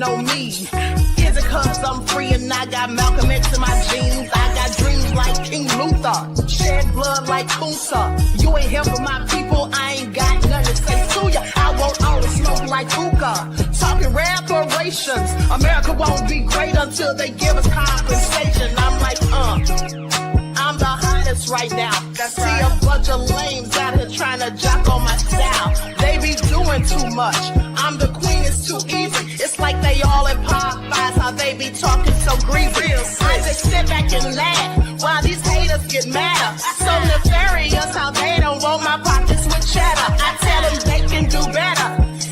know me? Is it cause I'm free and I got Malcolm X in my jeans? I got dreams like King Luther, shed blood like Kunsa. You ain't here for my people, I ain't got nothing to say to ya. I want all the smoke like hookah, talking reparations. America won't be great until they give us compensation. I'm like, I'm the hottest right now. See a bunch of lames out here trying to jock on my style. They be doing too much. I'm the queen, it's too easy. It's like they all in Popeyes, how they be talking so greasy. I just sit back and laugh while these haters get madder. So nefarious how they don't want my pockets with cheddar. I tell them they can do better.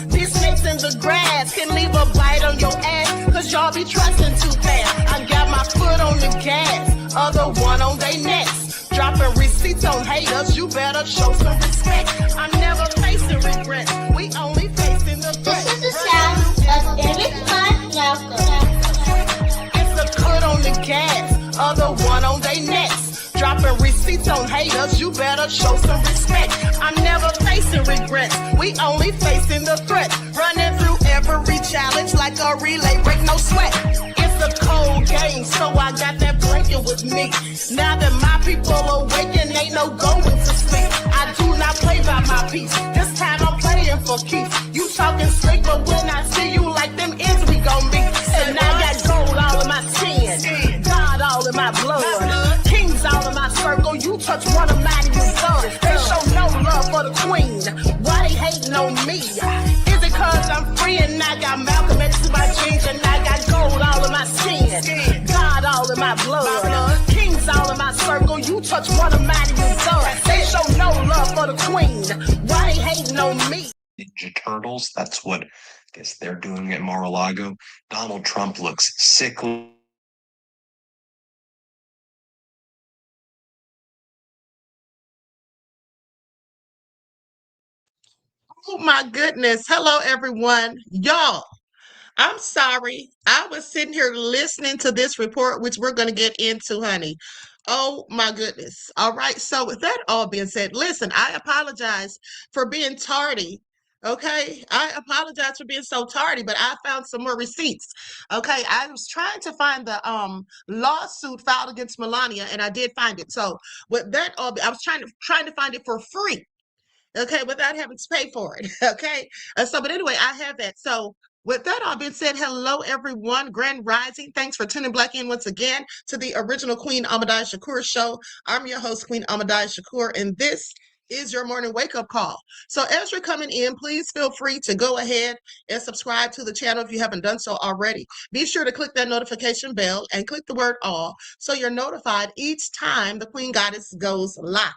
These snakes in the grass can leave a bite on your ass, cause y'all be trusting too fast. I got my foot on the gas, other one on their necks. Dropping receipts on haters, you better show some respect. I'm never facing regret, we only facing the threat. This is the sound of Eric It's the cut on the gas, other one on their necks. Dropping receipts on haters, you better show some respect. I'm never facing regrets, we only facing the threat. Running through every challenge like a relay, break no sweat. A cold game, so I got that blanket with me. Now that my people awaken, ain't no going to sleep. I do not play by my piece. This time I'm playing for keeps. You talking slick, but when I see you like them ends, we gon' meet. And I got gold all in my skin, God all in my blood, kings all in my circle. You touch one of mine, you done. They show no love for the queen. Why they hating on me? Is it cause I'm free and I got Malcolm X in my jeans and I got gold all in my skin, God all in my blood, kings all in my circle. You touch one of mine, you done. They show no love for the queen. Why they hating on me? Ninja Turtles, that's what I guess they're doing at Mar-a-Lago. Donald Trump looks sickly. Oh my goodness. Hello, everyone. Y'all, I'm sorry. I was sitting here listening to this report, which we're going to get into, honey. Oh my goodness. All right. So, with that all being said, listen, I apologize for being tardy. Okay. I apologize for being so tardy, but I found some more receipts. Okay. I was trying to find the lawsuit filed against Melania, and I did find it. So, with that all, I was trying to find it for free. Okay, without having to pay for it. Okay. But anyway, I have that. So with that all being said, hello everyone. Grand Rising. Thanks for tuning back in once again to the original Queen Ahmadiyyah Shakur show. I'm your host, Queen Ahmadiyyah Shakur, and this is your morning wake-up call. So as you're coming in, please feel free to go ahead and subscribe to the channel if you haven't done so already. Be sure to click that notification bell and click the word all so you're notified each time the Queen Goddess goes live.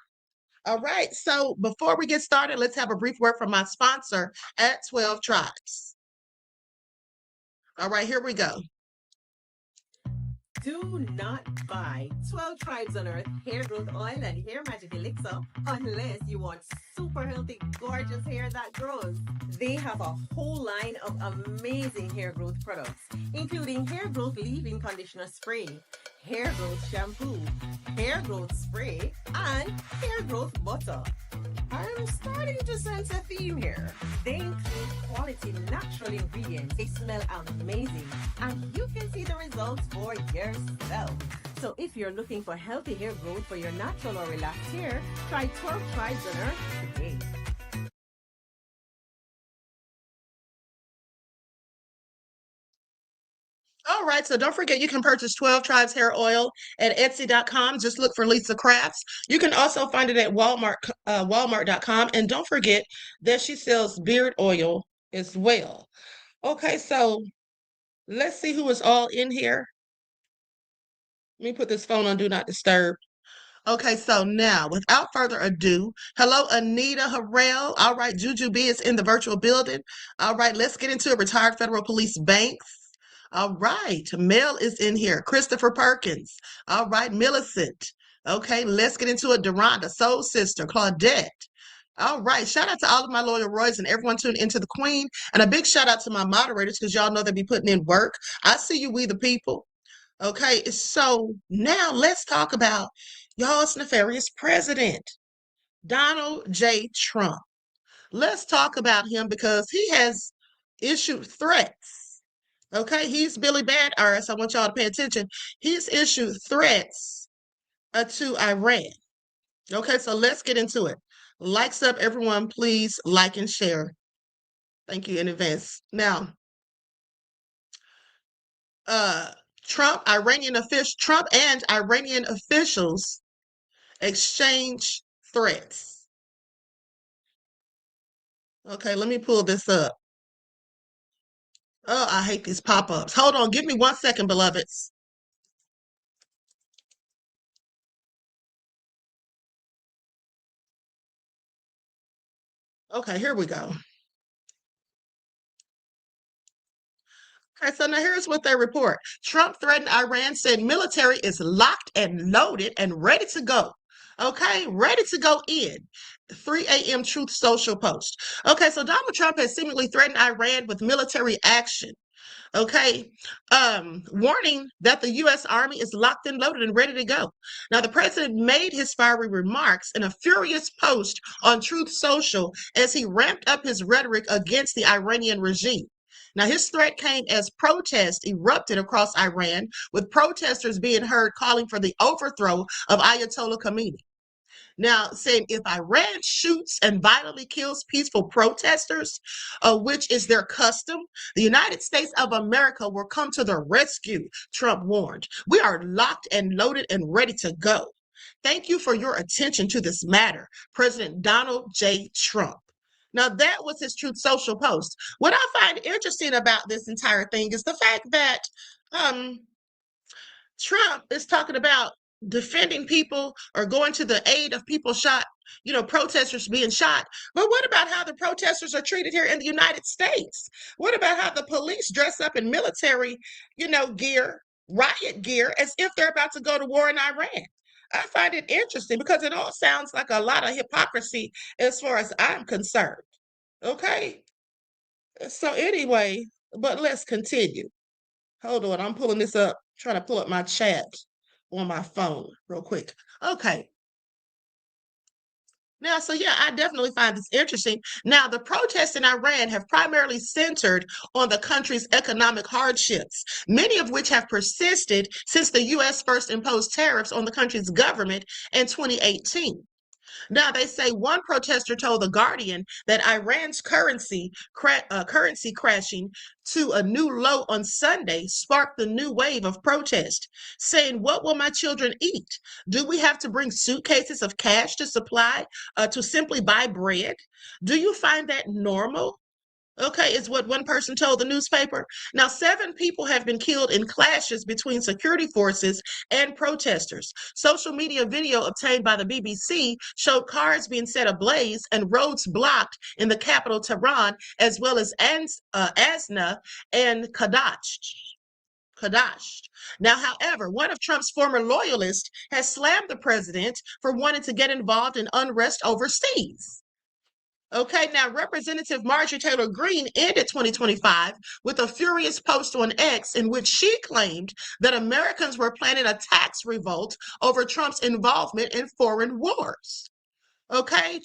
All right, so before we get started, let's have a brief word from my sponsor at 12 Tribes. All right, here we go. Do not buy 12 Tribes on Earth hair growth oil and hair magic elixir unless you want super healthy, gorgeous hair that grows. They have a whole line of amazing hair growth products, including hair growth leave-in conditioner spray, hair growth shampoo, hair growth spray, and hair growth butter. I'm starting to sense a theme here. They include quality natural ingredients. They smell amazing, and you can see the results for yourself. So if you're looking for healthy hair growth for your natural or relaxed hair, try 12 Tribes on Earth today. All right, so don't forget you can purchase 12 Tribes hair oil at Etsy.com. Just look for Lisa Crafts. You can also find it at Walmart.com. And don't forget that she sells beard oil as well. Okay, so let's see who is all in here. Let me put this phone on Do Not Disturb. Okay, so now, without further ado, hello, Anita Harrell. All right, Juju B is in the virtual building. All right, let's get into it. Retired Federal Police Banks. All right, Mel is in here. Christopher Perkins. All right, Millicent. Okay, let's get into it. Deronda, Soul Sister, Claudette. All right, shout out to all of my loyal Roys and everyone tuned into the Queen. And a big shout out to my moderators because y'all know they be putting in work. I see you, we the people. Okay, so now let's talk about y'all's nefarious president, Donald J. Trump. Let's talk about him because he has issued threats Okay, he's Billy Bad Arts. I want y'all to pay attention. He's issued threats to Iran. Okay, so let's get into it. Likes up, everyone. Please like and share. Thank you in advance. Now, uh, Trump and Iranian officials exchange threats. Okay, let me pull this up. Oh, I hate these pop-ups. Hold on, give me 1 second, beloveds. Okay, here we go. Okay, so now here's what they report. Trump threatened Iran, said military is locked and loaded and ready to go. Okay, ready to go in. 3 a.m. Truth Social post. Okay, so Donald Trump has seemingly threatened Iran with military action. Okay, warning that the U.S. Army is locked and loaded and ready to go. Now, the president made his fiery remarks in a furious post on Truth Social as he ramped up his rhetoric against the Iranian regime. Now, his threat came as protests erupted across Iran, with protesters being heard calling for the overthrow of Ayatollah Khamenei. Now, saying if Iran shoots and violently kills peaceful protesters, which is their custom, the United States of America will come to their rescue, Trump warned. We are locked and loaded and ready to go. Thank you for your attention to this matter, President Donald J. Trump. Now, that was his Truth Social post. What I find interesting about this entire thing is the fact that Trump is talking about defending people or going to the aid of people shot, protesters being shot. But what about how the protesters are treated here in the United States? What about how the police dress up in military, gear, riot gear, as if they're about to go to war in Iran? I find it interesting because it all sounds like a lot of hypocrisy as far as I'm concerned. Okay. So anyway, but let's continue. Hold on, I'm pulling this up, trying to pull up my chat on my phone real quick. Okay. Now, so yeah, I definitely find this interesting. Now, the protests in Iran have primarily centered on the country's economic hardships, many of which have persisted since the U.S. first imposed tariffs on the country's government in 2018. Now, they say one protester told The Guardian that Iran's currency crashing to a new low on Sunday sparked the new wave of protest, saying, "What will my children eat? Do we have to bring suitcases of cash to simply buy bread? Do you find that normal?" Okay, is what one person told the newspaper. Now, 7 people have been killed in clashes between security forces and protesters. Social media video obtained by the BBC showed cars being set ablaze and roads blocked in the capital, Tehran, as well as Asna and Kadash. Now, however, one of Trump's former loyalists has slammed the president for wanting to get involved in unrest overseas. Okay, now Representative Marjorie Taylor Greene ended 2025 with a furious post on X in which she claimed that Americans were planning a tax revolt over Trump's involvement in foreign wars. Okay,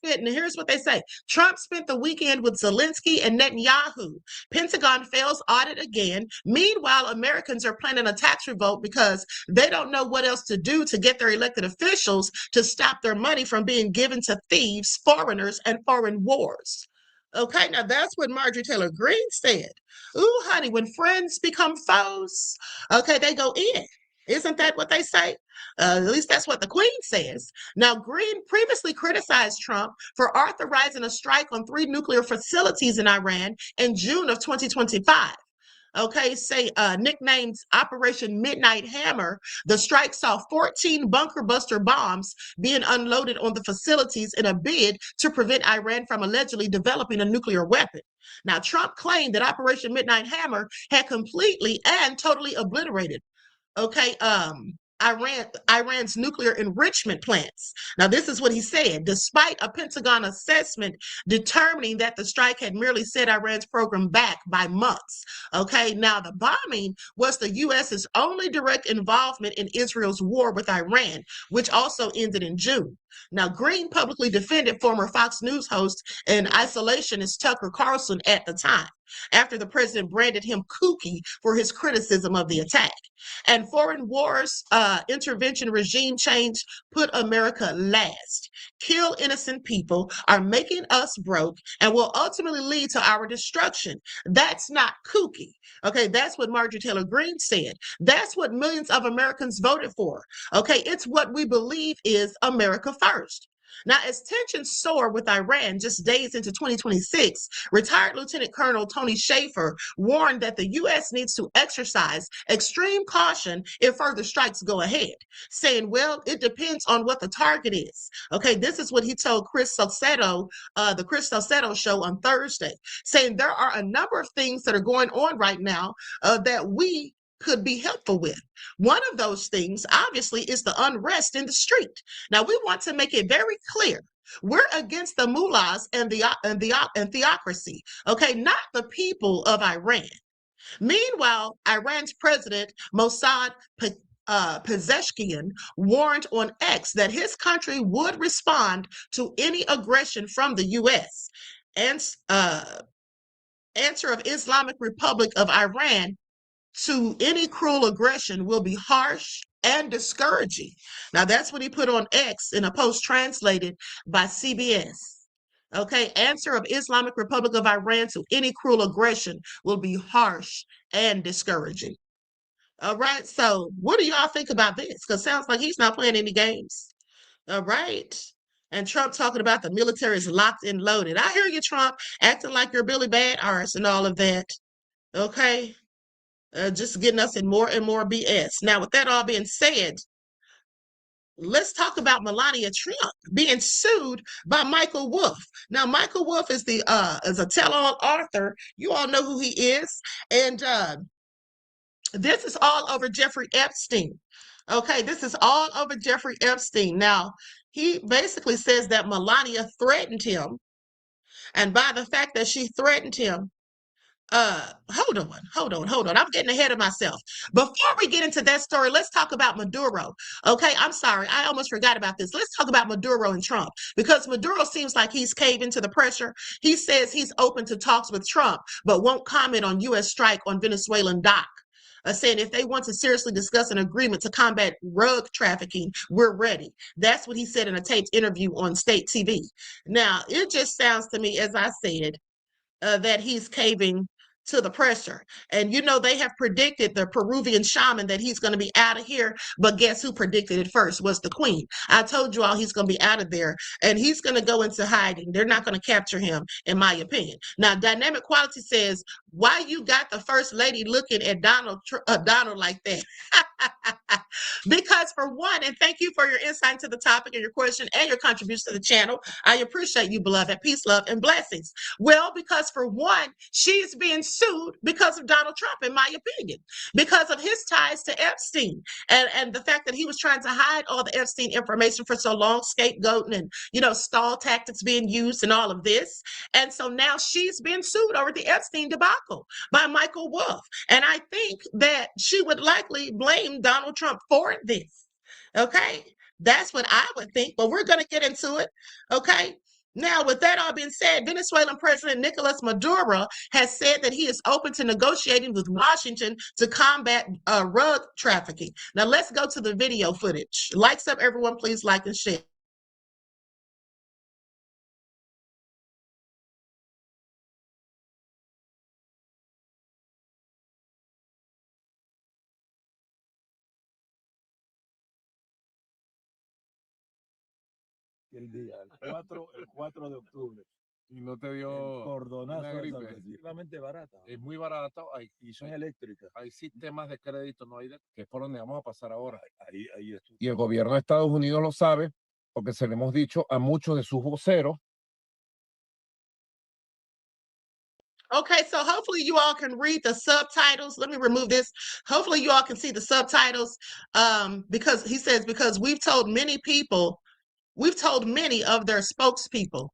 here's what they say. Trump spent the weekend with Zelensky and Netanyahu. Pentagon fails audit again. Meanwhile, Americans are planning a tax revolt because they don't know what else to do to get their elected officials to stop their money from being given to thieves, foreigners, and foreign wars. Okay, now that's what Marjorie Taylor Greene said. Ooh, honey, when friends become foes, okay, they go in. Isn't that what they say? At least that's what the Queen says. Now, Greene previously criticized Trump for authorizing a strike on 3 nuclear facilities in Iran in June of 2025. Okay, nicknamed Operation Midnight Hammer, the strike saw 14 bunker buster bombs being unloaded on the facilities in a bid to prevent Iran from allegedly developing a nuclear weapon. Now, Trump claimed that Operation Midnight Hammer had completely and totally obliterated Iran's nuclear enrichment plants. Now, this is what he said. Despite a Pentagon assessment determining that the strike had merely set Iran's program back by months. Okay, now the bombing was the U.S.'s only direct involvement in Israel's war with Iran, which also ended in June. Now, Greene publicly defended former Fox News host and isolationist Tucker Carlson at the time. after the president branded him kooky for his criticism of the attack. And foreign wars, intervention, regime change put America last. Kill innocent people, are making us broke, and will ultimately lead to our destruction. That's not kooky. Okay, that's what Marjorie Taylor Greene said. That's what millions of Americans voted for. Okay, it's what we believe is America first. Now, as tensions soar with Iran just days into 2026, retired Lieutenant Colonel Tony Shaffer warned that the U.S. needs to exercise extreme caution if further strikes go ahead, saying, well, it depends on what the target is. Okay, this is what he told Chris Salcedo, the Chris Salcedo show on Thursday, saying there are a number of things that are going on right now that we could be helpful with. One of those things, obviously, is the unrest in the street. Now, we want to make it very clear. We're against the mullahs and theocracy, okay, not the people of Iran. Meanwhile, Iran's president, Mossad Pezeshkian, warned on X that his country would respond to any aggression from the U.S. And answer of Islamic Republic of Iran to any cruel aggression will be harsh and discouraging. Now, that's what he put on X in a post translated by CBS. Okay, answer of Islamic Republic of Iran to any cruel aggression will be harsh and discouraging. All right, so what do y'all think about this? Because it sounds like he's not playing any games. All right. And Trump talking about the military is locked and loaded. I hear you, Trump, acting like you're Billy Bad Arse and all of that. Okay. Just getting us in more and more BS. Now, with that all being said, let's talk about Melania Trump being sued by Michael Wolff. Now, Michael Wolff is a tell-all author. You all know who he is, and this is all over Jeffrey Epstein. Okay, this is all over Jeffrey Epstein. Now, he basically says that Melania threatened him, and by the fact that she threatened him, hold on. I'm getting ahead of myself. Before we get into that story, let's talk about Maduro. Okay, I'm sorry. I almost forgot about this. Let's talk about Maduro and Trump because Maduro seems like he's caved into the pressure. He says he's open to talks with Trump, but won't comment on U.S. strike on Venezuelan dock. Saying if they want to seriously discuss an agreement to combat drug trafficking, we're ready. That's what he said in a taped interview on state TV. Now, it just sounds to me, as I said, that he's caving to the pressure. And you know, they have predicted the Peruvian shaman that he's going to be out of here. But guess who predicted it first was the queen. I told you all he's going to be out of there and he's going to go into hiding. They're not going to capture him, in my opinion. Now, Dynamic Quality says, why you got the first lady looking at Donald like that? Because for one, and thank you for your insight into the topic and your question and your contribution to the channel. I appreciate you, beloved. Peace, love, and blessings. Well, because for one, she's being sued because of Donald Trump, in my opinion, because of his ties to Epstein and the fact that he was trying to hide all the Epstein information for so long, scapegoating and, you know, stall tactics being used and all of this. And so now she's been sued over the Epstein debacle by Michael Wolff. And I think that she would likely blame Donald Trump for this. Okay. That's what I would think, but we're going to get into it. Okay. Now, with that all being said, Venezuelan President Nicolas Maduro has said that he is open to negotiating with Washington to combat drug trafficking. Now, let's go to the video footage. Likes up, everyone. Please like and share. El día, el 4 de octubre. Y no te El dio cordonazo una de gripe. excesivamente barata. Es muy barato y Son eléctricas. hay sistemas de crédito, no hay que es por donde vamos a pasar ahora. Ahí estuvo. Y el gobierno de Estados Unidos lo sabe porque se le hemos dicho a muchos de sus voceros. Okay, so hopefully you all can read the subtitles. Let me remove this. Hopefully you all can see the subtitles because he says, because we've told many of their spokespeople.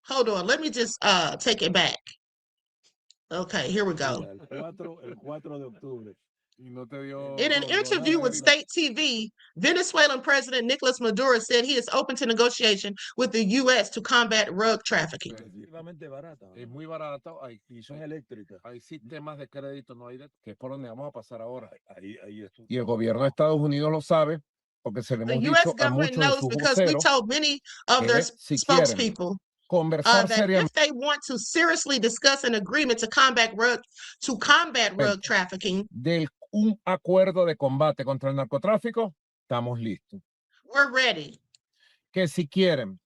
Hold on, let me just take it back. Okay, here we go. El 4 de octubre. In an interview with state TV, Venezuelan President Nicolas Maduro said he is open to negotiation with the U.S. to combat drug trafficking. Relativamente barata. Es muy barato, Y son eléctricas. hay sistemas de crédito, no hay que es por donde vamos a pasar ahora. Ahí esto. Y el gobierno de Estados Unidos lo sabe, porque se le The hemos U.S. dicho a government muchos de knows sus because we voceros told many of their que si quieren spokespeople conversar that seriamente if they want to seriously discuss an agreement to combat drug trafficking, un acuerdo de combate contra el narcotráfico, estamos listos. we're ready. Que si quieren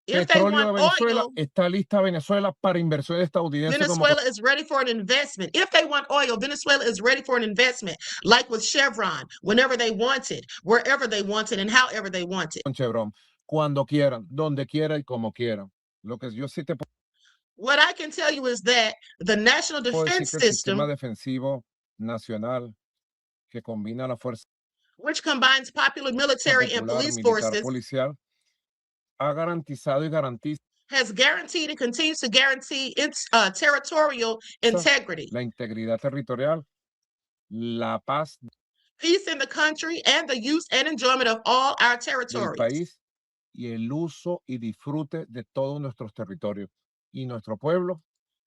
If they petróleo de want Venezuela, oil, está lista Venezuela para inversiones estadounidenses. Venezuela is ready for an investment. If they want oil, Venezuela is ready for an investment, like with Chevron, whenever they want it, wherever they want it, and however they want it. Con Chevron, cuando quieran, donde quiera y como quieran. Lo que yo sí te What I can tell you is that the National puedo decir Defense que el System, sistema defensivo nacional que combina la fuerza which combines popular military and popular, police militar, forces, policial, ha garantizado y garantiza has guaranteed and continues to guarantee its territorial integrity, la integridad territorial, la paz peace in the country, and the use and enjoyment of all our del territories. país y el uso y disfrute de todos nuestros territorios. Y nuestro pueblo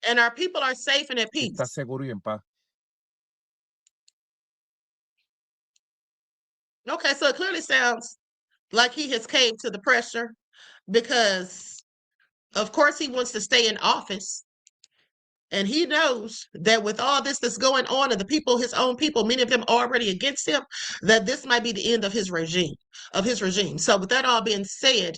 And our people are safe and at peace. está seguro y en paz. Okay, so it clearly sounds like he has caved to the pressure because, of course, he wants to stay in office. And he knows that with all this that's going on and the people, his own people, many of them already against him, that this might be the end of his regime, So with that all being said,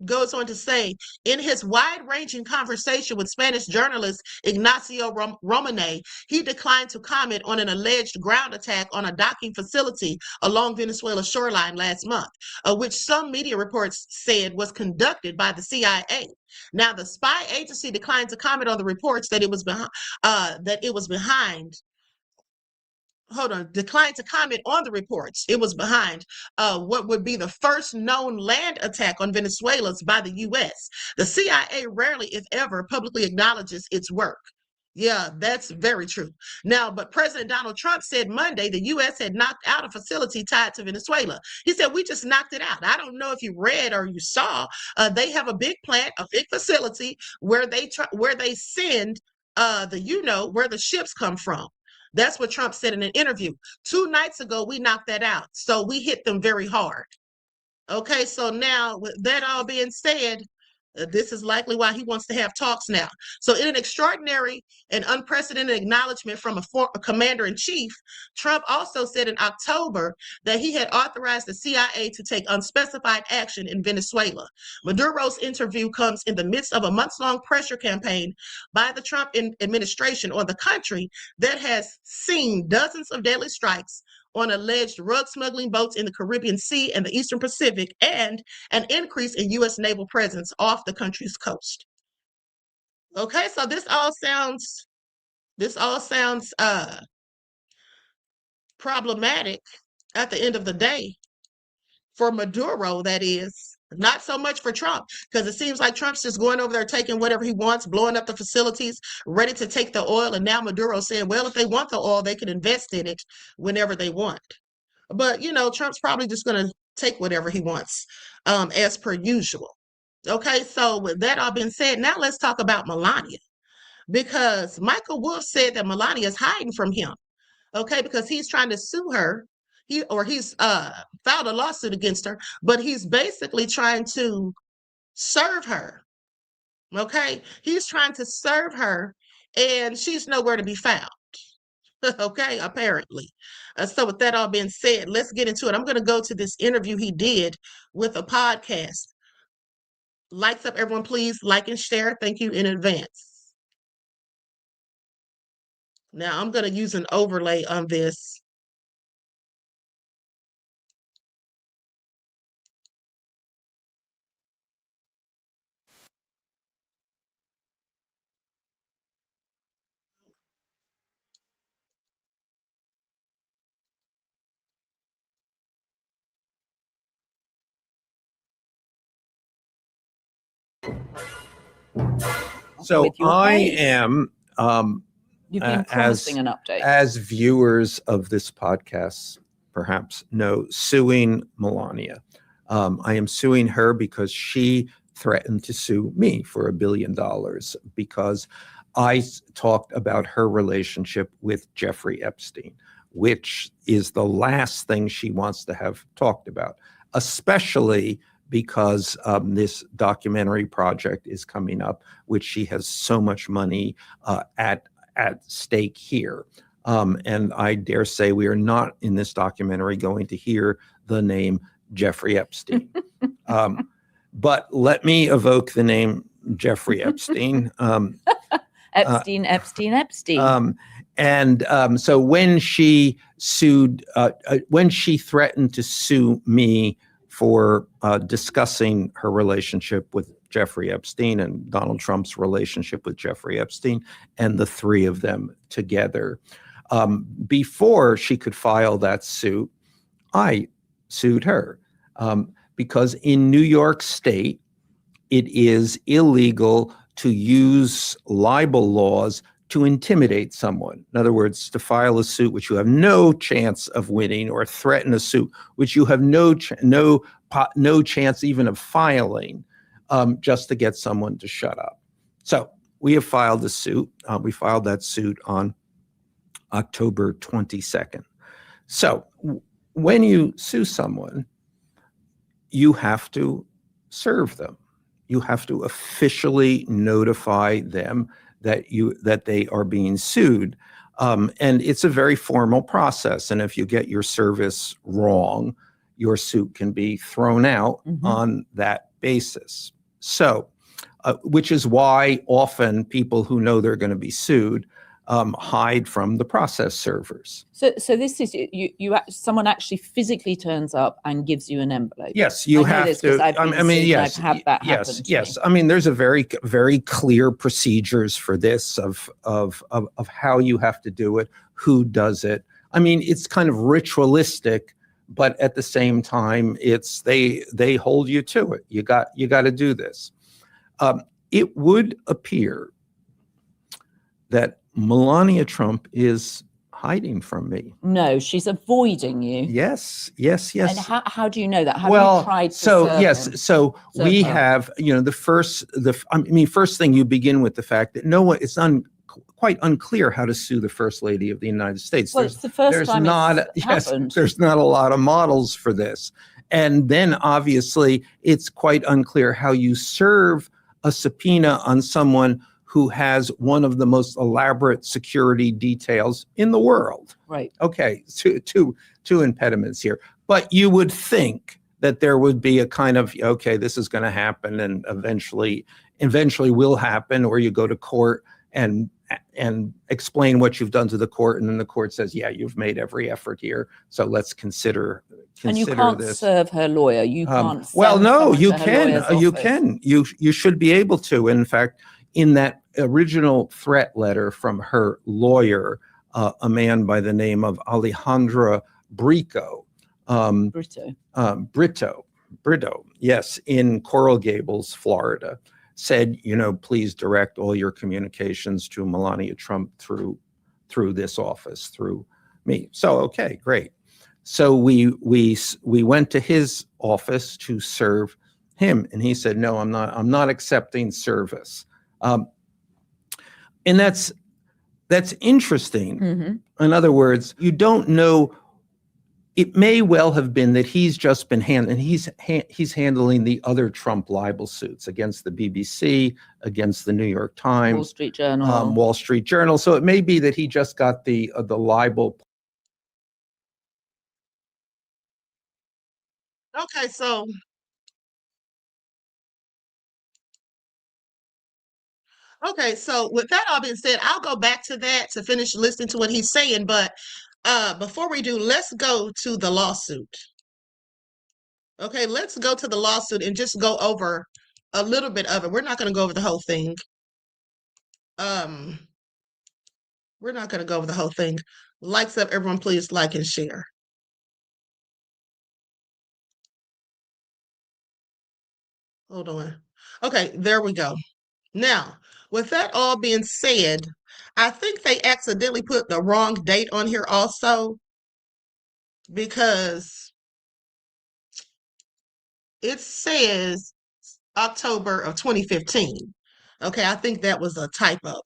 goes on to say, in his wide-ranging conversation with Spanish journalist Ignacio Romane, he declined to comment on an alleged ground attack on a docking facility along Venezuela's shoreline last month, which some media reports said was conducted by the CIA. Now, the spy agency declined to comment on the reports that it was declined to comment on the reports. It was behind what would be the first known land attack on Venezuela by the U.S. The CIA rarely, if ever, publicly acknowledges its work. Yeah, that's very true. Now, but President Donald Trump said Monday the U.S. had knocked out a facility tied to Venezuela. He said, we just knocked it out. I don't know if you read or you saw, they have a big plant, a big facility where they send where the ships come from. That's what Trump said in an interview. 2 nights ago, we knocked that out. So we hit them very hard. Okay, so now with that all being said, this is likely why he wants to have talks now. So in an extraordinary and unprecedented acknowledgement from a commander-in-chief, Trump also said in October that he had authorized the CIA to take unspecified action in Venezuela. Maduro's interview comes in the midst of a months-long pressure campaign by the Trump administration on the country that has seen dozens of deadly strikes on alleged drug smuggling boats in the Caribbean Sea and the Eastern Pacific, and an increase in U.S. naval presence off the country's coast. Okay, so this all sounds problematic at the end of the day for Maduro, that is. Not so much for Trump, because it seems like Trump's just going over there taking whatever he wants, blowing up the facilities, ready to take the oil. And now Maduro saying, well, if they want the oil, they can invest in it whenever they want. But, Trump's probably just going to take whatever he wants, as per usual. Okay, so with that all being said, now let's talk about Melania. Because Michael Wolff said that Melania is hiding from him. Okay, because he's trying to sue her. He's filed a lawsuit against her, but he's basically trying to serve her. Okay, he's trying to serve her, and she's nowhere to be found. Okay, apparently. So with that all being said, let's get into it. I'm going to go to this interview he did with a podcast. Lights up, everyone, please like and share. Thank you in advance. Now I'm going to use an overlay on this. So I am You've been promising an update. As viewers of this podcast perhaps know, suing Melania. I am suing her because she threatened to sue me for $1 billion because I talked about her relationship with Jeffrey Epstein, which is the last thing she wants to have talked about, especially because this documentary project is coming up, which she has so much money at stake here. And I dare say we are not in this documentary going to hear the name Jeffrey Epstein. But let me evoke the name Jeffrey Epstein. Epstein. So when she when she threatened to sue me for discussing her relationship with Jeffrey Epstein and Donald Trump's relationship with Jeffrey Epstein and the three of them together, before she could file that suit, I sued her because in New York State, it is illegal to use libel laws to intimidate someone. In other words, to file a suit which you have no chance of winning, or threaten a suit which you have no chance even of filing, just to get someone to shut up. So we have filed a suit. We filed that suit on October 22nd. So when you sue someone, you have to serve them. You have to officially notify them that they are being sued. And it's a very formal process. And if you get your service wrong, your suit can be thrown out on that basis. So, which is why often people who know they're going to be sued hide from the process servers. So this is someone actually physically turns up and gives you an envelope. Yes, you have to. Yes, I've had that happen. Yes. I mean, there's a very, very clear procedures for this of how you have to do it, who does it. I mean, it's kind of ritualistic, but at the same time, it's they hold you to it. You got to do this. It would appear that Melania Trump is hiding from me. No, she's avoiding you. Yes. And how do you know that? Have you tried to serve him? So we have, the first thing you begin with the fact that it's quite unclear how to sue the First Lady of the United States. Well, it's the first time it's happened. There's not a lot of models for this. And then obviously it's quite unclear how you serve a subpoena on someone who has one of the most elaborate security details in the world. Right. Okay, two impediments here. But you would think that there would be a kind of, okay, this is going to happen and eventually will happen, or you go to court and explain what you've done to the court, and then the court says, yeah, you've made every effort here, so let's consider and you can't this. Serve her lawyer. You can't. Well, no, you can. You can. You should be able to. In fact, in that original threat letter from her lawyer, a man by the name of Alejandro Brito, yes, in Coral Gables, Florida, said, please direct all your communications to Melania Trump through this office, through me. So, okay, great. So we went to his office to serve him, and he said, no, I'm not accepting service. And that's interesting. Mm-hmm. In other words, you don't know. It may well have been that he's just been he's handling the other Trump libel suits against the BBC, against the New York Times, Wall Street Journal. So it may be that he just got the libel. Okay, so with that all being said, I'll go back to that to finish listening to what he's saying. But before we do, let's go to the lawsuit. Okay, let's go to the lawsuit and just go over a little bit of it. We're not going to go over the whole thing. We're not going to go over the whole thing. Likes up, everyone, please like and share. Hold on. Okay, there we go. Now, with that all being said, I think they accidentally put the wrong date on here also, because it says October of 2015. Okay, I think that was a typo.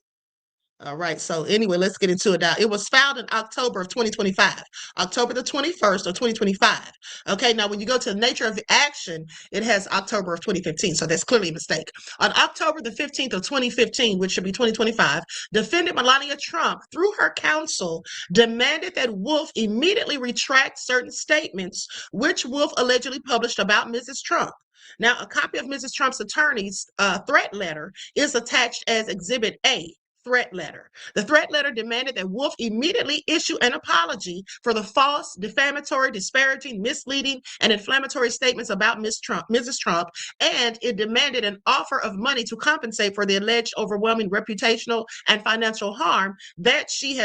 All right. So anyway, let's get into it now. It was filed in October of 2025, October the 21st of 2025. Okay. Now, when you go to the nature of the action, it has October of 2015. So that's clearly a mistake. On October the 15th of 2015, which should be 2025, defendant Melania Trump, through her counsel, demanded that Wolff immediately retract certain statements which Wolff allegedly published about Mrs. Trump. Now, a copy of Mrs. Trump's attorney's threat letter is attached as Exhibit A. Threat letter. The threat letter demanded that Wolff immediately issue an apology for the false, defamatory, disparaging, misleading, and inflammatory statements about Mrs. Trump, and it demanded an offer of money to compensate for the alleged overwhelming reputational and financial harm that she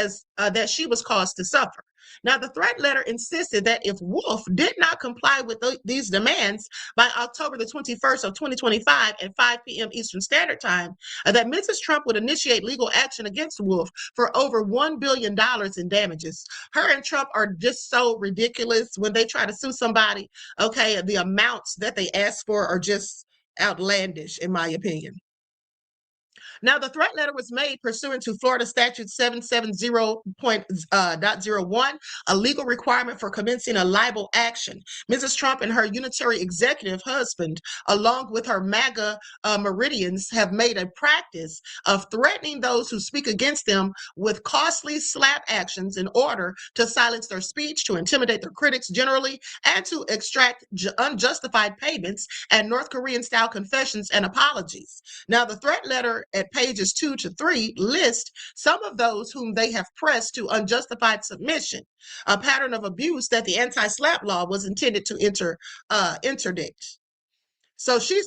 was caused to suffer. Now, the threat letter insisted that if Wolff did not comply with these demands by October the 21st of 2025 at 5 p.m. Eastern Standard Time, that Mrs. Trump would initiate legal action against Wolff for over $1 billion in damages. Her and Trump are just so ridiculous when they try to sue somebody. Okay, the amounts that they ask for are just outlandish, in my opinion. Now, the threat letter was made pursuant to Florida Statute 770.01, a legal requirement for commencing a libel action. Mrs. Trump and her unitary executive husband, along with her MAGA Meridians, have made a practice of threatening those who speak against them with costly slap actions in order to silence their speech, to intimidate their critics generally, and to extract unjustified payments and North Korean-style confessions and apologies. Now, the threat letter at pages 2 to 3 list some of those whom they have pressed to unjustified submission, a pattern of abuse that the anti-SLAPP law was intended to interdict. So she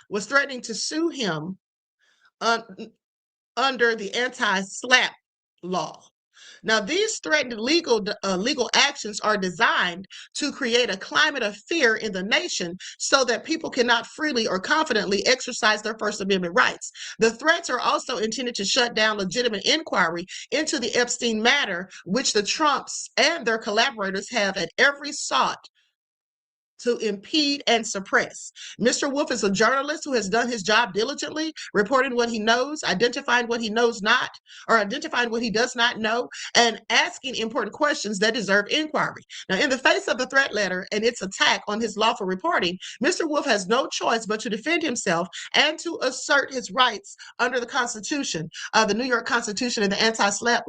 was threatening to sue him under the anti-SLAPP law. Now, these threatened legal actions are designed to create a climate of fear in the nation so that people cannot freely or confidently exercise their First Amendment rights. The threats are also intended to shut down legitimate inquiry into the Epstein matter, which the Trumps and their collaborators have at every sought to impede and suppress. Mr. Wolff is a journalist who has done his job diligently, reporting what he knows, identifying what he knows not, or identifying what he does not know, and asking important questions that deserve inquiry. Now, in the face of the threat letter and its attack on his lawful reporting, Mr. Wolff has no choice but to defend himself and to assert his rights under the Constitution, the New York Constitution, and the anti-SLAPP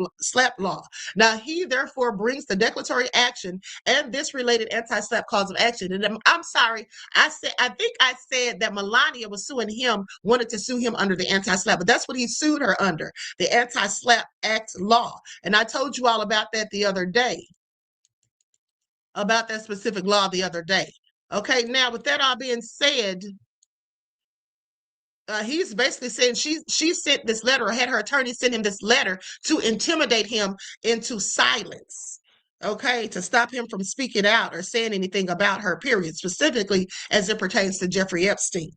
law. Now, he therefore brings the declaratory action and this related anti-SLAPP cause of action. And I'm sorry, I think I said that Melania was wanted to sue him under the anti-SLAPP, but that's what he sued her under, the Anti-SLAPP Act law. And I told you all about that the other day, about that specific law the other day. Okay, now with that all being said, he's basically saying she sent this letter, or had her attorney send him this letter to intimidate him into silence. Okay, to stop him from speaking out or saying anything about her, period, specifically as it pertains to Jeffrey Epstein.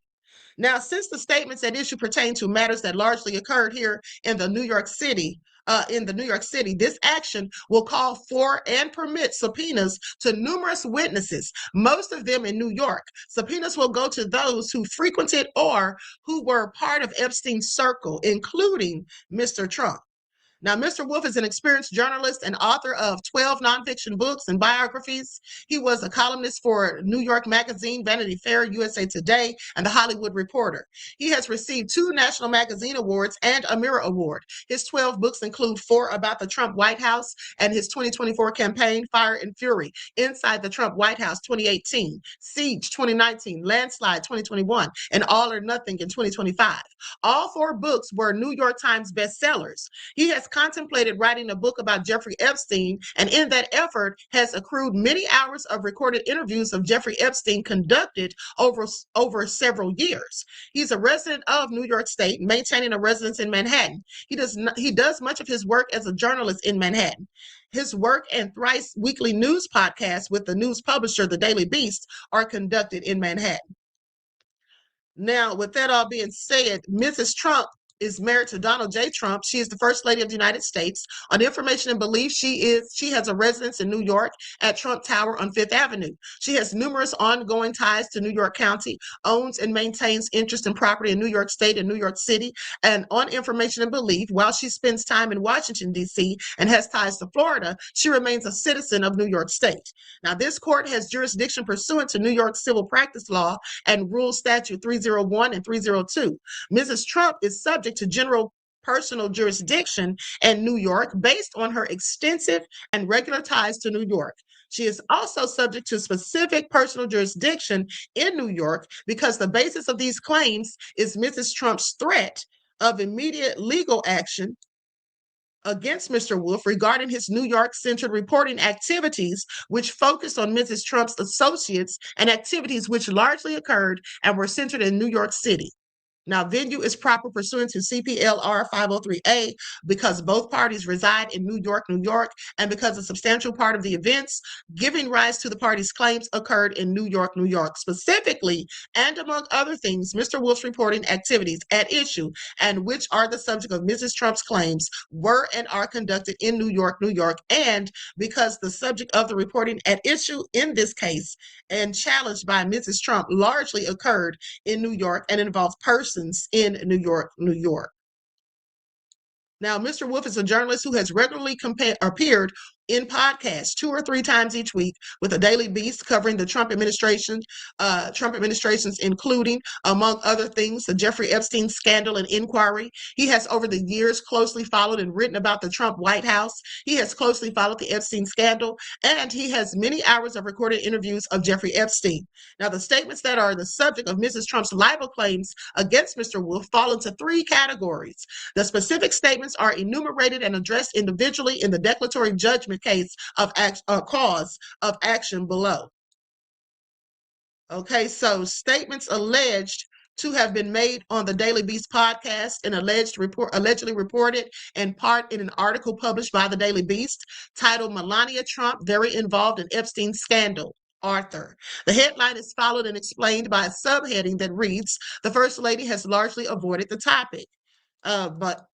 Now, since the statements at issue pertain to matters that largely occurred here in New York City, this action will call for and permit subpoenas to numerous witnesses, most of them in New York. Subpoenas will go to those who frequented or who were part of Epstein's circle, including Mr. Trump. Now, Mr. Wolff is an experienced journalist and author of 12 nonfiction books and biographies. He was a columnist for New York Magazine, Vanity Fair, USA Today, and The Hollywood Reporter. He has received 2 National Magazine Awards and a Mirror Award. His 12 books include 4 about the Trump White House and his 2024 campaign, Fire and Fury, Inside the Trump White House 2018, Siege 2019, Landslide 2021, and All or Nothing in 2025. All 4 books were New York Times bestsellers. He has contemplated writing a book about Jeffrey Epstein, and in that effort has accrued many hours of recorded interviews of Jeffrey Epstein conducted over several years. He's a resident of New York State, maintaining a residence in Manhattan. He does much of his work as a journalist in Manhattan. His work and thrice weekly news podcasts with the news publisher, The Daily Beast, are conducted in Manhattan. Now, with that all being said, Mrs. Trump is married to Donald J. Trump. She is the First Lady of the United States. On information and belief, she has a residence in New York at Trump Tower on Fifth Avenue. She has numerous ongoing ties to New York County, owns and maintains interest in property in New York State and New York City. And on information and belief, while she spends time in Washington, D.C. and has ties to Florida, she remains a citizen of New York State. Now, this court has jurisdiction pursuant to New York civil practice law and Rule Statute 301 and 302. Mrs. Trump is subject to general personal jurisdiction in New York based on her extensive and regular ties to New York. She is also subject to specific personal jurisdiction in New York because the basis of these claims is Mrs. Trump's threat of immediate legal action against Mr. Wolff regarding his New York-centered reporting activities, which focused on Mrs. Trump's associates and activities which largely occurred and were centered in New York City. Now, venue is proper pursuant to CPLR 503A because both parties reside in New York, and because a substantial part of the events giving rise to the parties' claims occurred in New York. Specifically, and among other things, Mr. Wolff's reporting activities at issue and which are the subject of Mrs. Trump's claims were and are conducted in New York, and because the subject of the reporting at issue in this case and challenged by Mrs. Trump largely occurred in New York and involved persons in New York. Now, Mr. Wolff is a journalist who has regularly appeared in podcasts 2 or 3 times each week with a Daily Beast covering the Trump administrations, including, among other things, the Jeffrey Epstein scandal and inquiry. He has, over the years, closely followed and written about the Trump White House. He has closely followed the Epstein scandal, and he has many hours of recorded interviews of Jeffrey Epstein. Now, the statements that are the subject of Mrs. Trump's libel claims against Mr. Wolff fall into 3 categories. The specific statements are enumerated and addressed individually in the declaratory judgment case of cause of action below. Okay, so statements alleged to have been made on the Daily Beast podcast and allegedly reported in part in an article published by the Daily Beast titled "Melania Trump Very Involved in Epstein Scandal." Author. The headline is followed and explained by a subheading that reads, "The First Lady has largely avoided the topic."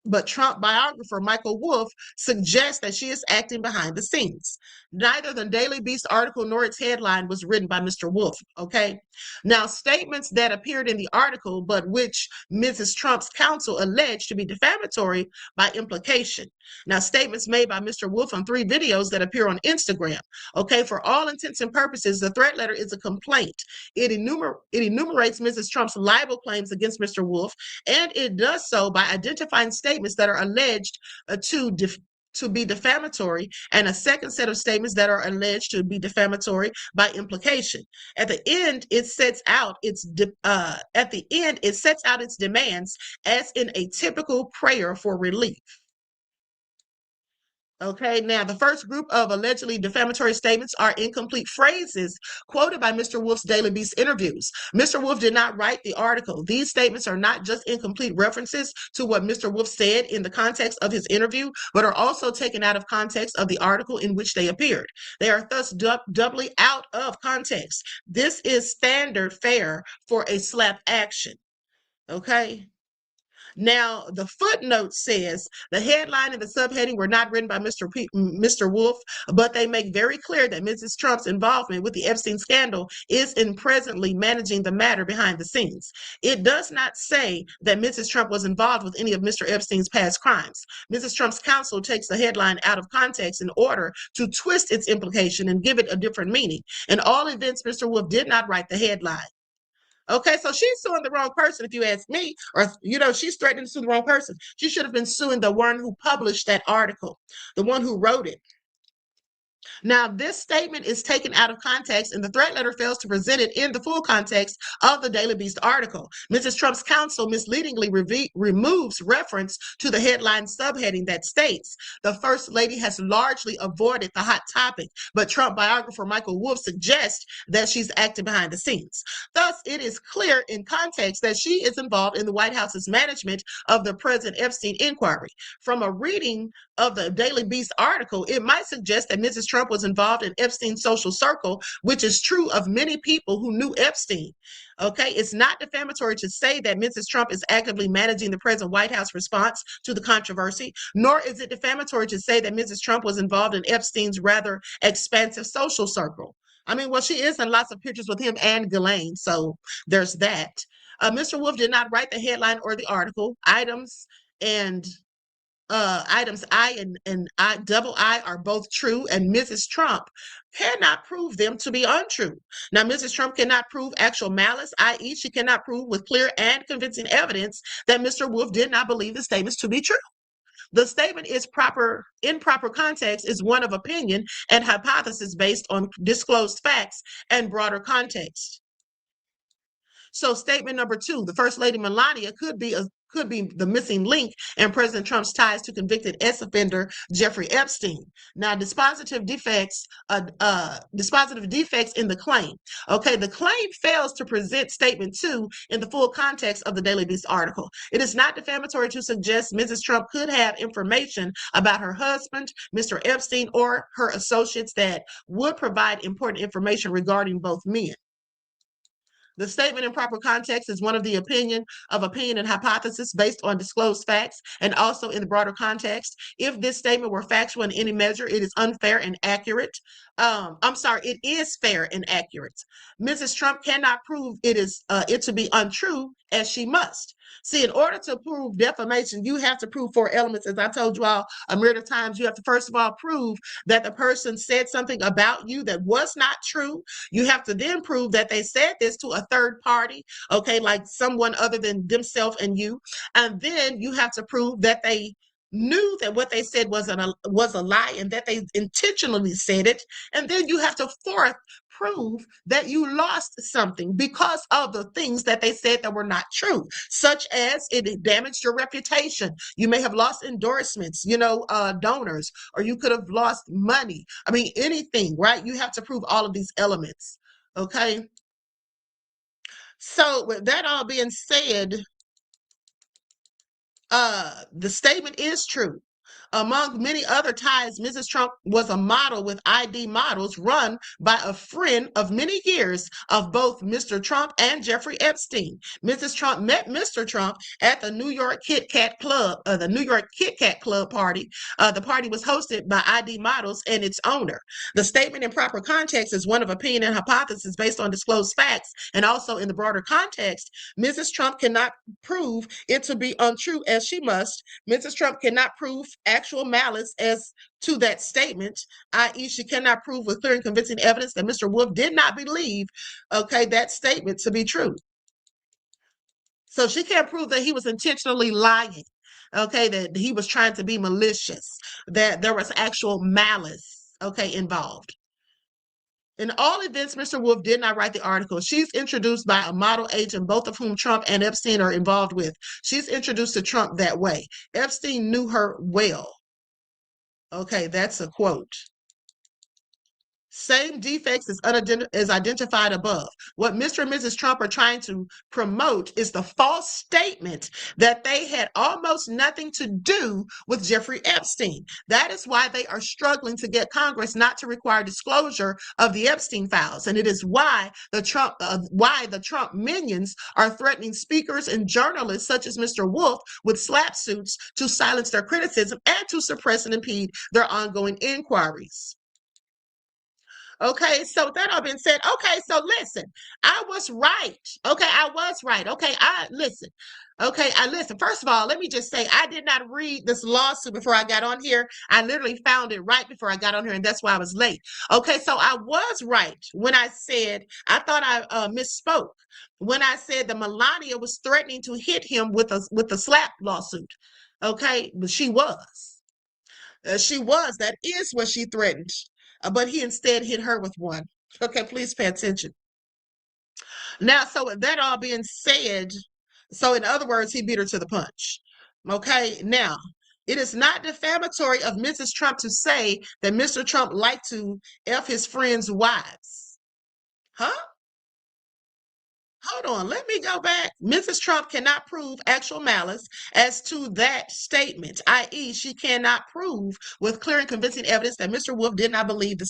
But Trump biographer Michael Wolff suggests that she is acting behind the scenes. Neither the Daily Beast article nor its headline was written by Mr. Wolff, okay? Now, statements that appeared in the article, but which Mrs. Trump's counsel alleged to be defamatory by implication. Now, statements made by Mr. Wolff on 3 videos that appear on Instagram, okay? For all intents and purposes, the threat letter is a complaint. It enumerates Mrs. Trump's libel claims against Mr. Wolff, and it does so by identifying statements that are alleged to be defamatory, and a second set of statements that are alleged to be defamatory by implication. At the end, it sets out its demands as in a typical prayer for relief. Okay, now the first group of allegedly defamatory statements are incomplete phrases quoted by Mr. Wolff's Daily Beast interviews. Mr. Wolff did not write the article. These statements are not just incomplete references to what Mr. Wolff said in the context of his interview, but are also taken out of context of the article in which they appeared. They are thus doubly out of context. This is standard fare for a slap action. Okay. Now, the footnote says the headline and the subheading were not written by Mr. Wolff, but they make very clear that Mrs. Trump's involvement with the Epstein scandal is in presently managing the matter behind the scenes. It does not say that Mrs. Trump was involved with any of Mr. Epstein's past crimes. Mrs. Trump's counsel takes the headline out of context in order to twist its implication and give it a different meaning. In all events, Mr. Wolff did not write the headline. Okay, so she's suing the wrong person, if you ask me, or, she's threatening to sue the wrong person. She should have been suing the one who published that article, the one who wrote it. Now, this statement is taken out of context, and the threat letter fails to present it in the full context of the Daily Beast article. Mrs. Trump's counsel misleadingly removes reference to the headline subheading that states, "The First Lady has largely avoided the hot topic," but Trump biographer Michael Wolff suggests that she's acting behind the scenes. Thus, it is clear in context that she is involved in the White House's management of the President Epstein inquiry. From a reading of the Daily Beast article, it might suggest that Mrs. Trump Trump was involved in Epstein's social circle, which is true of many people who knew Epstein. Okay, it's not defamatory to say that Mrs. Trump is actively managing the present White House response to the controversy, nor is it defamatory to say that Mrs. Trump was involved in Epstein's rather expansive social circle. I mean, well, she is in lots of pictures with him and Ghislaine, so there's that. Mr. Wolff did not write the headline or the article. Items I and I double I are both true, and Mrs. Trump cannot prove them to be untrue. Now, Mrs. Trump cannot prove actual malice, i.e., she cannot prove with clear and convincing evidence that Mr. Wolff did not believe the statements to be true. The statement is in proper context, is one of opinion and hypothesis based on disclosed facts and broader context. So statement number 2, the First Lady Melania could be the missing link in President Trump's ties to convicted ex-offender Jeffrey Epstein. Now, dispositive defects in the claim. Okay, the claim fails to present statement 2 in the full context of the Daily Beast article. It is not defamatory to suggest Mrs. Trump could have information about her husband, Mr. Epstein, or her associates that would provide important information regarding both men. The statement in proper context is one of the opinion and hypothesis based on disclosed facts and also in the broader context. If this statement were factual in any measure, it is unfair and accurate. It is fair and accurate. Mrs. Trump cannot prove it to be untrue as she must. See, in order to prove defamation, you have to prove 4 elements. As I told you all a myriad of times, you have to first of all prove that the person said something about you that was not true. You have to then prove that they said this to a third party, okay, like someone other than themselves and you. And then you have to prove that they knew that what they said was a lie and that they intentionally said it. And then you have to fourth prove that you lost something because of the things that they said that were not true, such as it damaged your reputation. You may have lost endorsements, donors, or you could have lost money. I mean, anything, right? You have to prove all of these elements, okay? So with that all being said, the statement is true. Among many other ties, Mrs. Trump was a model with ID models run by a friend of many years of both Mr. Trump and Jeffrey Epstein. Mrs. Trump met Mr. Trump at the New York Kit Kat Club party. The party was hosted by ID models and its owner. The statement in proper context is one of opinion and hypothesis based on disclosed facts and also in the broader context. Mrs. Trump cannot prove it to be untrue as she must. Mrs. Trump cannot prove actual malice as to that statement, i.e., she cannot prove with clear and convincing evidence that Mr. Wolff did not believe, that statement to be true. So she can't prove that he was intentionally lying, that he was trying to be malicious, that there was actual malice, involved. In all events, Mr. Wolff did not write the article. She's introduced by a model agent, both of whom Trump and Epstein are involved with. She's introduced to Trump that way. Epstein knew her well. Okay, that's a quote. Same defects as identified above. What Mr. and Mrs. Trump are trying to promote is the false statement that they had almost nothing to do with Jeffrey Epstein. That is why they are struggling to get Congress not to require disclosure of the Epstein files. And it is why the Trump minions are threatening speakers and journalists such as Mr. Wolff with slap suits to silence their criticism and to suppress and impede their ongoing inquiries. Okay, so that all been said. Okay, so listen, I was right. Okay, I was right. Okay, listen. First of all, let me just say, I did not read this lawsuit before I got on here. I literally found it right before I got on here, and that's why I was late. Okay, so I was right when I said, I thought I misspoke when I said that Melania was threatening to hit him with a slap lawsuit. Okay, but she was. That is what she threatened. But he instead hit her with one. Okay, please pay attention. Now, so with that all being said, so in other words, he beat her to the punch. Okay, now, it is not defamatory of Mrs. Trump to say that Mr. Trump liked to F his friends' wives. Huh? hold on, let me go back. Mrs. Trump cannot prove actual malice as to that statement, i.e., she cannot prove with clear and convincing evidence that Mr. Wolff did not believe that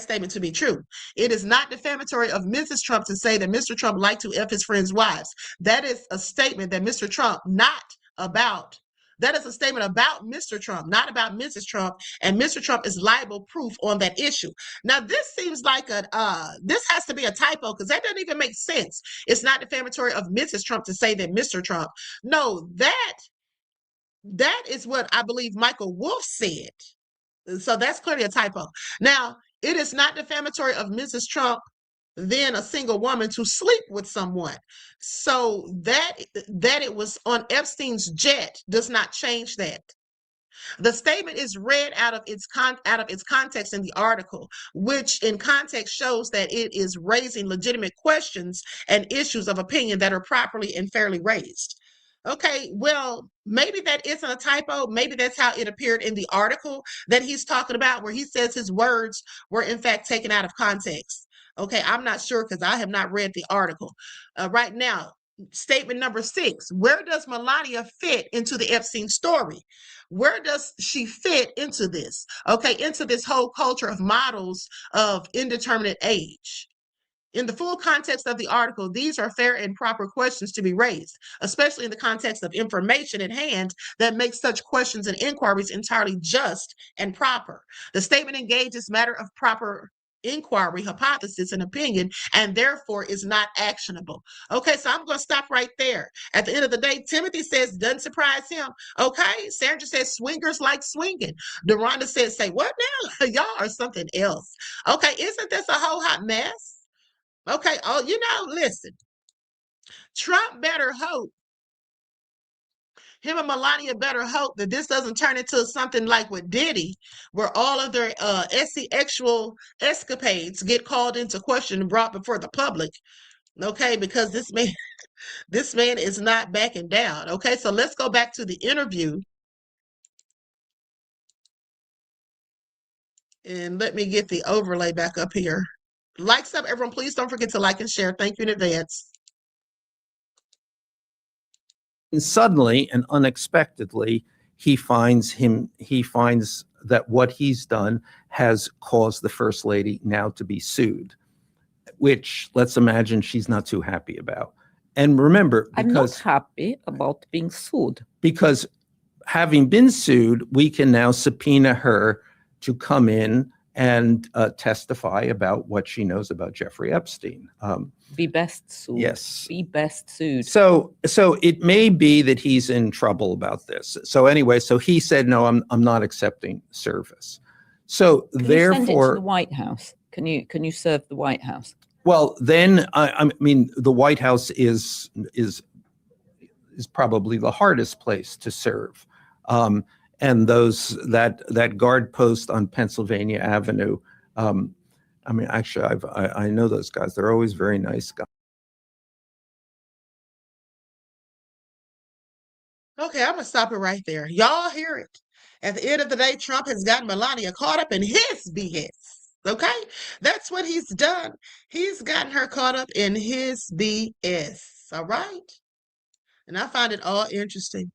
statement to be true. It is not defamatory of Mrs. Trump to say that Mr. Trump liked to F his friends' wives. That is a statement that Mr. Trump, not about. That is a statement about Mr. Trump, not about Mrs. Trump, and Mr. Trump is liable proof on that issue. Now, this seems like this has to be a typo because that doesn't even make sense. It's not defamatory of Mrs. Trump to say that Mr. Trump. No, that is what I believe Michael Wolff said. So that's clearly a typo. Now, it is not defamatory of Mrs. Trump, then a single woman, to sleep with someone. So that it was on Epstein's jet does not change that. The statement is read out of its context in the article, which in context shows that it is raising legitimate questions and issues of opinion that are properly and fairly raised. Okay, well, maybe that isn't a typo. Maybe that's how it appeared in the article that he's talking about, where he says his words were in fact taken out of context. Okay, I'm not sure because I have not read the article. Right now, statement number 6, where does Melania fit into the Epstein story? Where does she fit into this? Okay, into this whole culture of models of indeterminate age. In the full context of the article, these are fair and proper questions to be raised, especially in the context of information at hand that makes such questions and inquiries entirely just and proper. The statement engages matter of proper inquiry, hypothesis, and opinion, and therefore is not actionable. Okay, so I'm going to stop right there. At the end of the day, Timothy says, doesn't surprise him. Okay, Sandra says, swingers like swinging. Deronda says, say what now? Y'all are something else. Okay, isn't this a whole hot mess? Okay, listen, Trump better hope, him and Melania better hope that this doesn't turn into something like with Diddy, where all of their sexual escapades get called into question and brought before the public. Okay, because this man is not backing down. Okay, so let's go back to the interview. And let me get the overlay back up here. Like up, everyone. Please don't forget to like and share. Thank you in advance. And suddenly and unexpectedly, he finds that what he's done has caused the First Lady now to be sued, which let's imagine she's not too happy about. And remember, I'm not happy about being sued. Because having been sued, we can now subpoena her to come in and testify about what she knows about Jeffrey Epstein. Be best sued. Yes. Be best sued. So it may be that he's in trouble about this. So anyway, so he said, no, I'm not accepting service. So Can therefore, you send it to the White House? Can you serve the White House? Well, then I mean, the White House is probably the hardest place to serve. And that guard post on Pennsylvania Avenue, I mean, actually, I know those guys. They're always very nice guys. Okay, I'm going to stop it right there. Y'all hear it. At the end of the day, Trump has gotten Melania caught up in his BS. Okay? That's what he's done. He's gotten her caught up in his BS. All right? And I find it all interesting.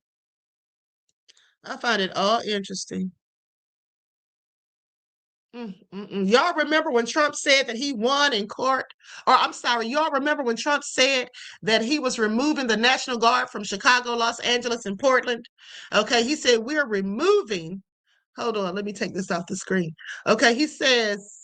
Y'all remember when Trump said that he won in court? Or I'm sorry, y'all remember when Trump said that he was removing the National Guard from Chicago, Los Angeles, and Portland? Okay, he said, we're removing, hold on, let me take this off the screen. Okay, he says,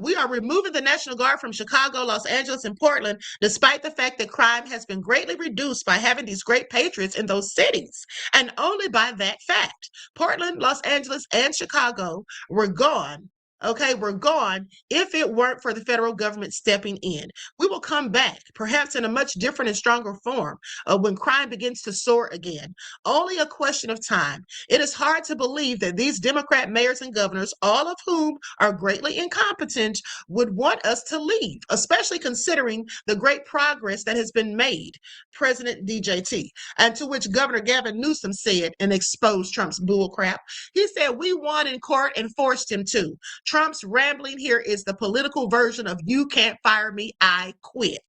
we are removing the National Guard from Chicago, Los Angeles, and Portland, despite the fact that crime has been greatly reduced by having these great patriots in those cities. And only by that fact, Portland, Los Angeles, and Chicago were gone. Okay, we're gone if it weren't for the federal government stepping in. We will come back, perhaps in a much different and stronger form, when crime begins to soar again. Only a question of time. It is hard to believe that these Democrat mayors and governors, all of whom are greatly incompetent, would want us to leave, especially considering the great progress that has been made, President DJT. And to which Governor Gavin Newsom said and exposed Trump's bullcrap. He said, we won in court and forced him to. Trump's rambling here is the political version of you can't fire me, I quit.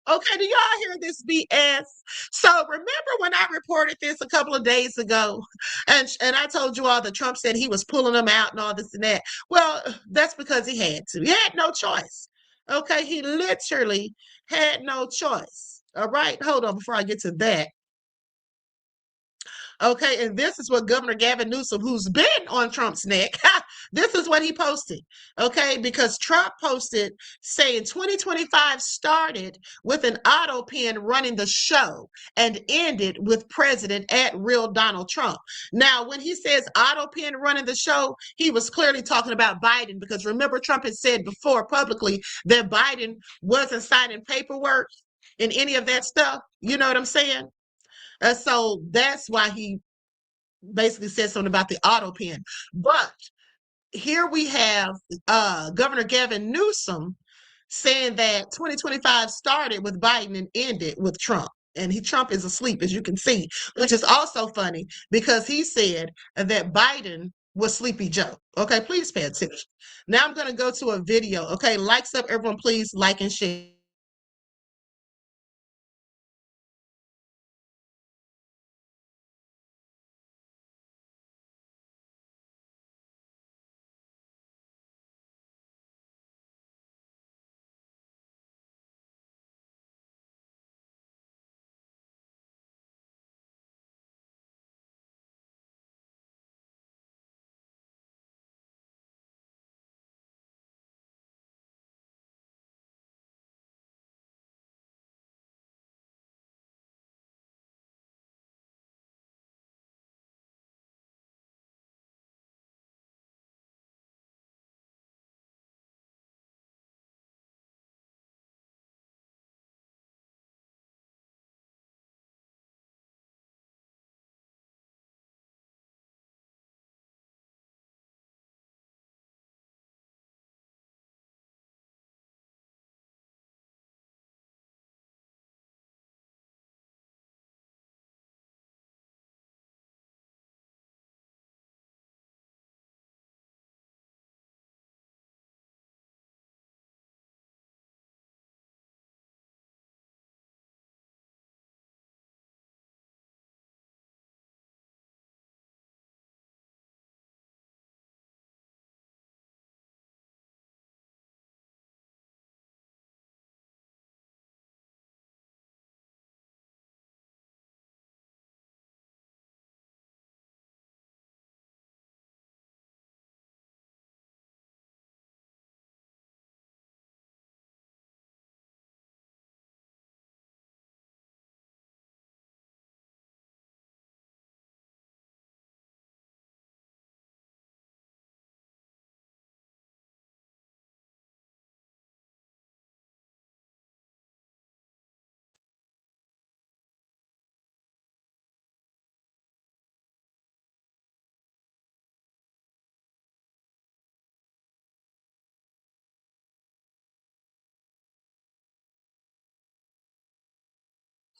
Okay, do y'all hear this BS? So remember when I reported this a couple of days ago, and I told you all that Trump said he was pulling them out and all this and that. Well, that's because he had to. He had no choice. Okay, he literally had no choice. All right, hold on before I get to that. Okay, and this is what Governor Gavin Newsom, who's been on Trump's neck, this is what he posted. Okay, because Trump posted saying 2025 started with an auto pen running the show and ended with President at real Donald Trump. Now, when he says auto pen running the show, he was clearly talking about Biden, because remember, Trump had said before publicly that Biden wasn't signing paperwork and any of that stuff. You know what I'm saying? So that's why he basically said something about the auto pen. But here we have Governor Gavin Newsom saying that 2025 started with Biden and ended with Trump. And Trump is asleep, as you can see, which is also funny because he said that Biden was Sleepy Joe. Okay, please pay attention. Now I'm going to go to a video. Okay, likes up, everyone, please like and share.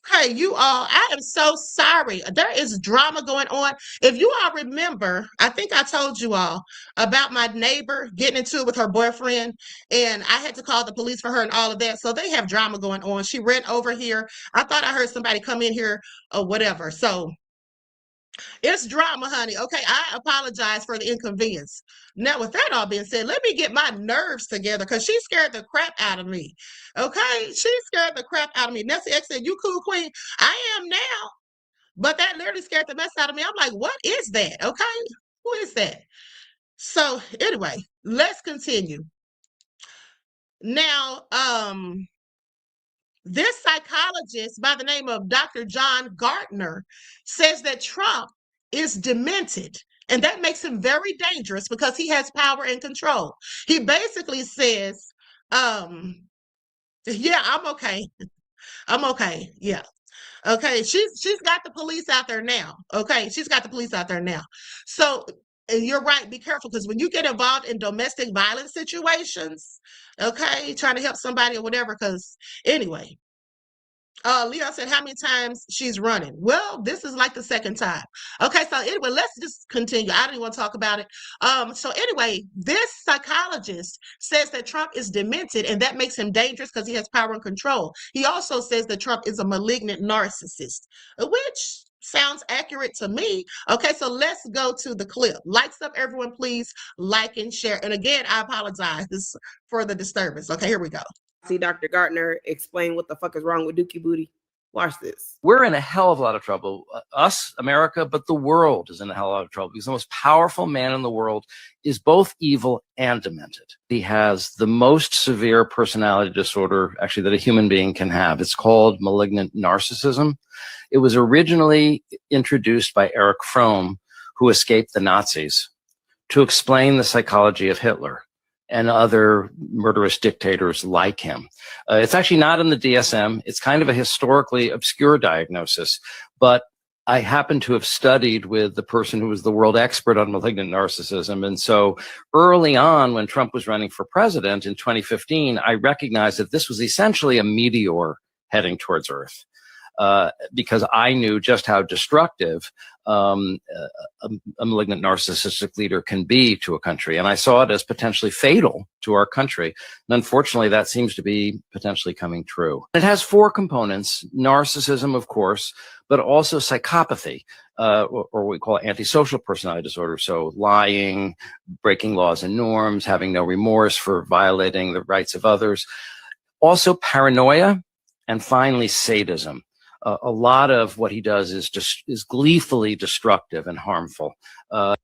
Okay, you all, I am so sorry. There is drama going on. If you all remember, I think I told you all about my neighbor getting into it with her boyfriend, and I had to call the police for her and all of that. So they have drama going on. She ran over here. I thought I heard somebody come in here or whatever. So it's drama, honey. Okay, I apologize for the inconvenience. Now, with that all being said, let me get my nerves together because she scared the crap out of me. Okay, she scared the crap out of me. Nancy X said, "You cool, queen?" I am now, but that literally scared the mess out of me. I'm like, "What is that?" Okay, who is that? So anyway, let's continue. Now, this psychologist by the name of Dr. John Gardner says that Trump is demented, and that makes him very dangerous because he has power and control. He basically says, yeah, I'm okay. I'm okay. Yeah. Okay. She's got the police out there now. Okay. She's got the police out there now. So and you're right, be careful because when you get involved in domestic violence situations, okay, trying to help somebody or whatever, because anyway, Leo said, how many times she's running? Well, this is like the second time. Okay, so anyway, let's just continue. I don't even want to talk about it. So anyway, this psychologist says that Trump is demented and that makes him dangerous because he has power and control. He also says that Trump is a malignant narcissist, which sounds accurate to me. Okay, so let's go to the clip. Lights up, everyone, please like and share. And again, I apologize for the disturbance. Okay, here we go. See Dr. Gartner explain what the fuck is wrong with Dookie Booty. Watch this. We're in a hell of a lot of trouble. Us, America, but the world is in a hell of a lot of trouble because the most powerful man in the world is both evil and demented. He has the most severe personality disorder, actually, that a human being can have. It's called malignant narcissism. It was originally introduced by Erich Fromm, who escaped the Nazis, to explain the psychology of Hitler and other murderous dictators like him. It's actually not in the DSM. It's kind of a historically obscure diagnosis, but I happen to have studied with the person who was the world expert on malignant narcissism. And so early on, when Trump was running for president in 2015, I recognized that this was essentially a meteor heading towards Earth. Because I knew just how destructive a malignant narcissistic leader can be to a country. And I saw it as potentially fatal to our country. And unfortunately, that seems to be potentially coming true. It has four components: narcissism, of course, but also psychopathy, or what we call antisocial personality disorder. So lying, breaking laws and norms, having no remorse for violating the rights of others. Also paranoia, and finally sadism. A lot of what he does is gleefully destructive and harmful. Do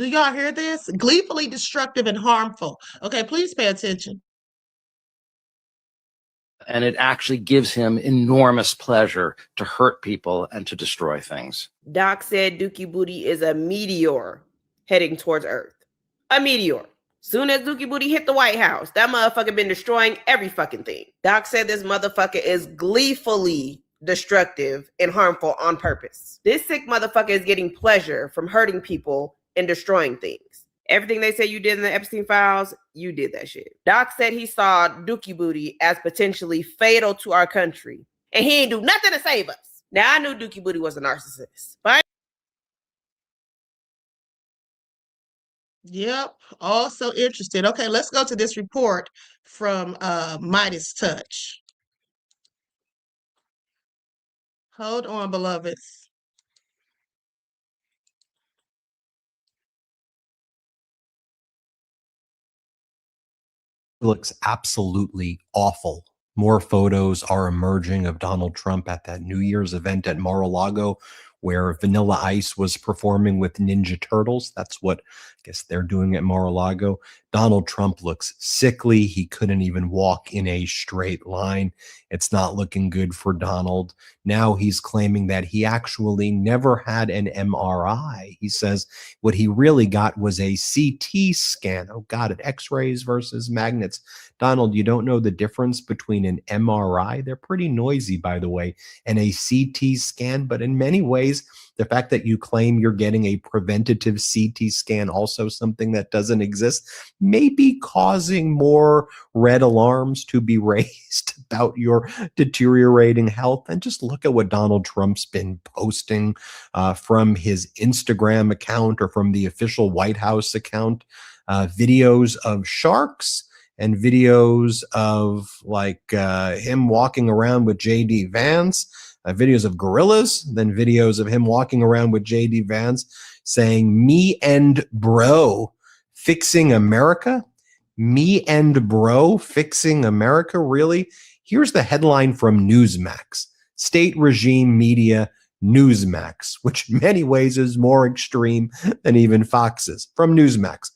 y'all hear this? Gleefully destructive and harmful. Okay, please pay attention. And it actually gives him enormous pleasure to hurt people and to destroy things. Doc said Dookie Booty is a meteor heading towards Earth. A meteor. Soon as Dookie Booty hit the White House, that motherfucker been destroying every fucking thing. Doc said this motherfucker is gleefully destructive and harmful on purpose. This sick motherfucker is getting pleasure from hurting people and destroying things. Everything they say you did in the Epstein files, you did that shit. Doc said he saw Dookie Booty as potentially fatal to our country, and he ain't do nothing to save us. Now, I knew Dookie Booty was a narcissist, but Yep, also interested. Okay, let's go to this report from Midas Touch. Hold on, beloveds. Looks absolutely awful. More photos are emerging of Donald Trump at that New Year's event at Mar-a-Lago, where Vanilla Ice was performing with Ninja Turtles. That's what I guess they're doing at Mar-a-Lago. Donald Trump looks sickly. He couldn't even walk in a straight line. It's not looking good for Donald. Now he's claiming that he actually never had an MRI. He says what he really got was a CT scan. Oh, got it. X-rays versus magnets. Donald, you don't know the difference between an MRI, they're pretty noisy, by the way, and a CT scan. But in many ways, the fact that you claim you're getting a preventative CT scan, also something that doesn't exist, may be causing more red alarms to be raised about your deteriorating health. And just look at what Donald Trump's been posting from his Instagram account or from the official White House account, videos of sharks and videos of like him walking around with J.D. Vance, videos of gorillas, then videos of him walking around with J.D. Vance saying, "Me and bro fixing America." Me and bro fixing America, really? Here's the headline from Newsmax. State regime media Newsmax, which in many ways is more extreme than even Fox's. From Newsmax.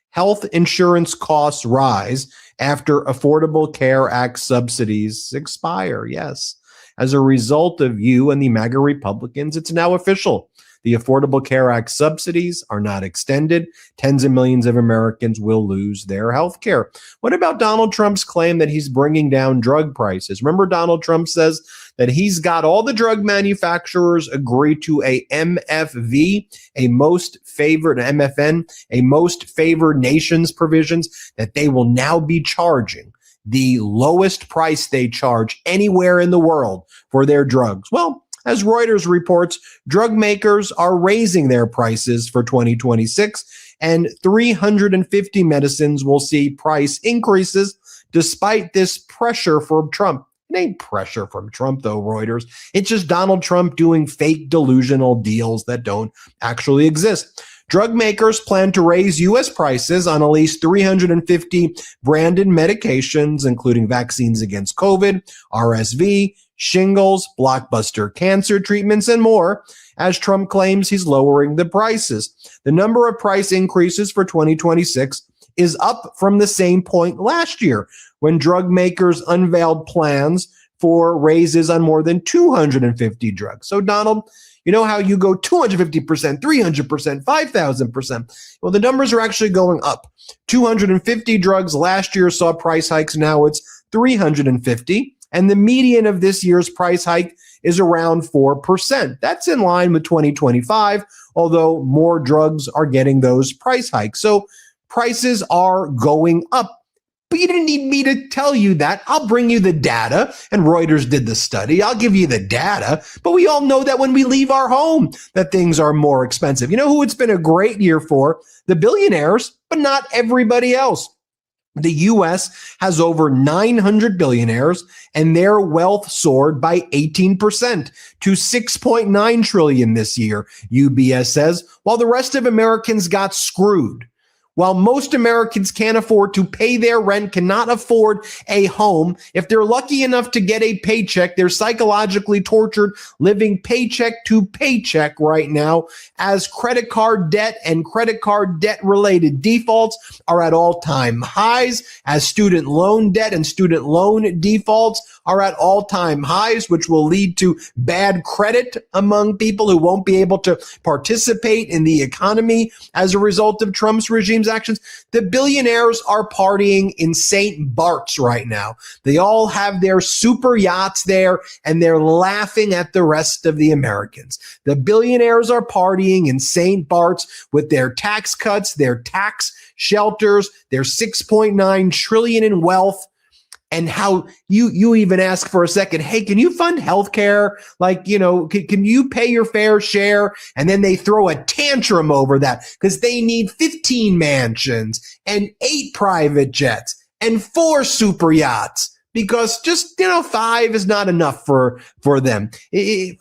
Health insurance costs rise after Affordable Care Act subsidies expire. Yes. As a result of you and the MAGA Republicans, it's now official. The Affordable Care Act subsidies are not extended. Tens of millions of Americans will lose their health care. What about Donald Trump's claim that he's bringing down drug prices? Remember, Donald Trump says that he's got all the drug manufacturers agree to a MFV, a most favored MFN, a most favored nations provisions, that they will now be charging the lowest price they charge anywhere in the world for their drugs. Well, as Reuters reports, drug makers are raising their prices for 2026, and 350 medicines will see price increases despite this pressure from Trump. It ain't pressure from Trump, though, Reuters. It's just Donald Trump doing fake delusional deals that don't actually exist. Drug makers plan to raise U.S. prices on at least 350 branded medications, including vaccines against COVID, RSV, shingles, blockbuster cancer treatments, and more, as Trump claims he's lowering the prices. The number of price increases for 2026 is up from the same point last year, when drug makers unveiled plans for raises on more than 250 drugs. So, Donald, you know how you go 250%, 300%, 5,000%? Well, the numbers are actually going up. 250 drugs last year saw price hikes. Now it's 350. And the median of this year's price hike is around 4%. That's in line with 2025, although more drugs are getting those price hikes. So prices are going up. But you didn't need me to tell you that. I'll bring you the data, and Reuters did the study. I'll give you the data. But we all know that when we leave our home, that things are more expensive. You know who it's been a great year for? The billionaires, but not everybody else. The U.S. has over 900 billionaires, and their wealth soared by 18% to $6.9 trillion this year, UBS says, while the rest of Americans got screwed. While most Americans can't afford to pay their rent, cannot afford a home, if they're lucky enough to get a paycheck, they're psychologically tortured living paycheck to paycheck right now, as credit card debt and credit card debt related defaults are at all-time highs, as student loan debt and student loan defaults are at all-time highs, which will lead to bad credit among people who won't be able to participate in the economy as a result of Trump's regime's actions. The billionaires are partying in St. Bart's right now. They all have their super yachts there, and they're laughing at the rest of the Americans. The billionaires are partying in St. Bart's with their tax cuts, their tax shelters, their $6.9 trillion in wealth. And how you even ask for a second, hey, can you fund healthcare? Like, you know, can you pay your fair share? And then they throw a tantrum over that because they need 15 mansions and 8 private jets and 4 super yachts. Because just, 5 is not enough for them.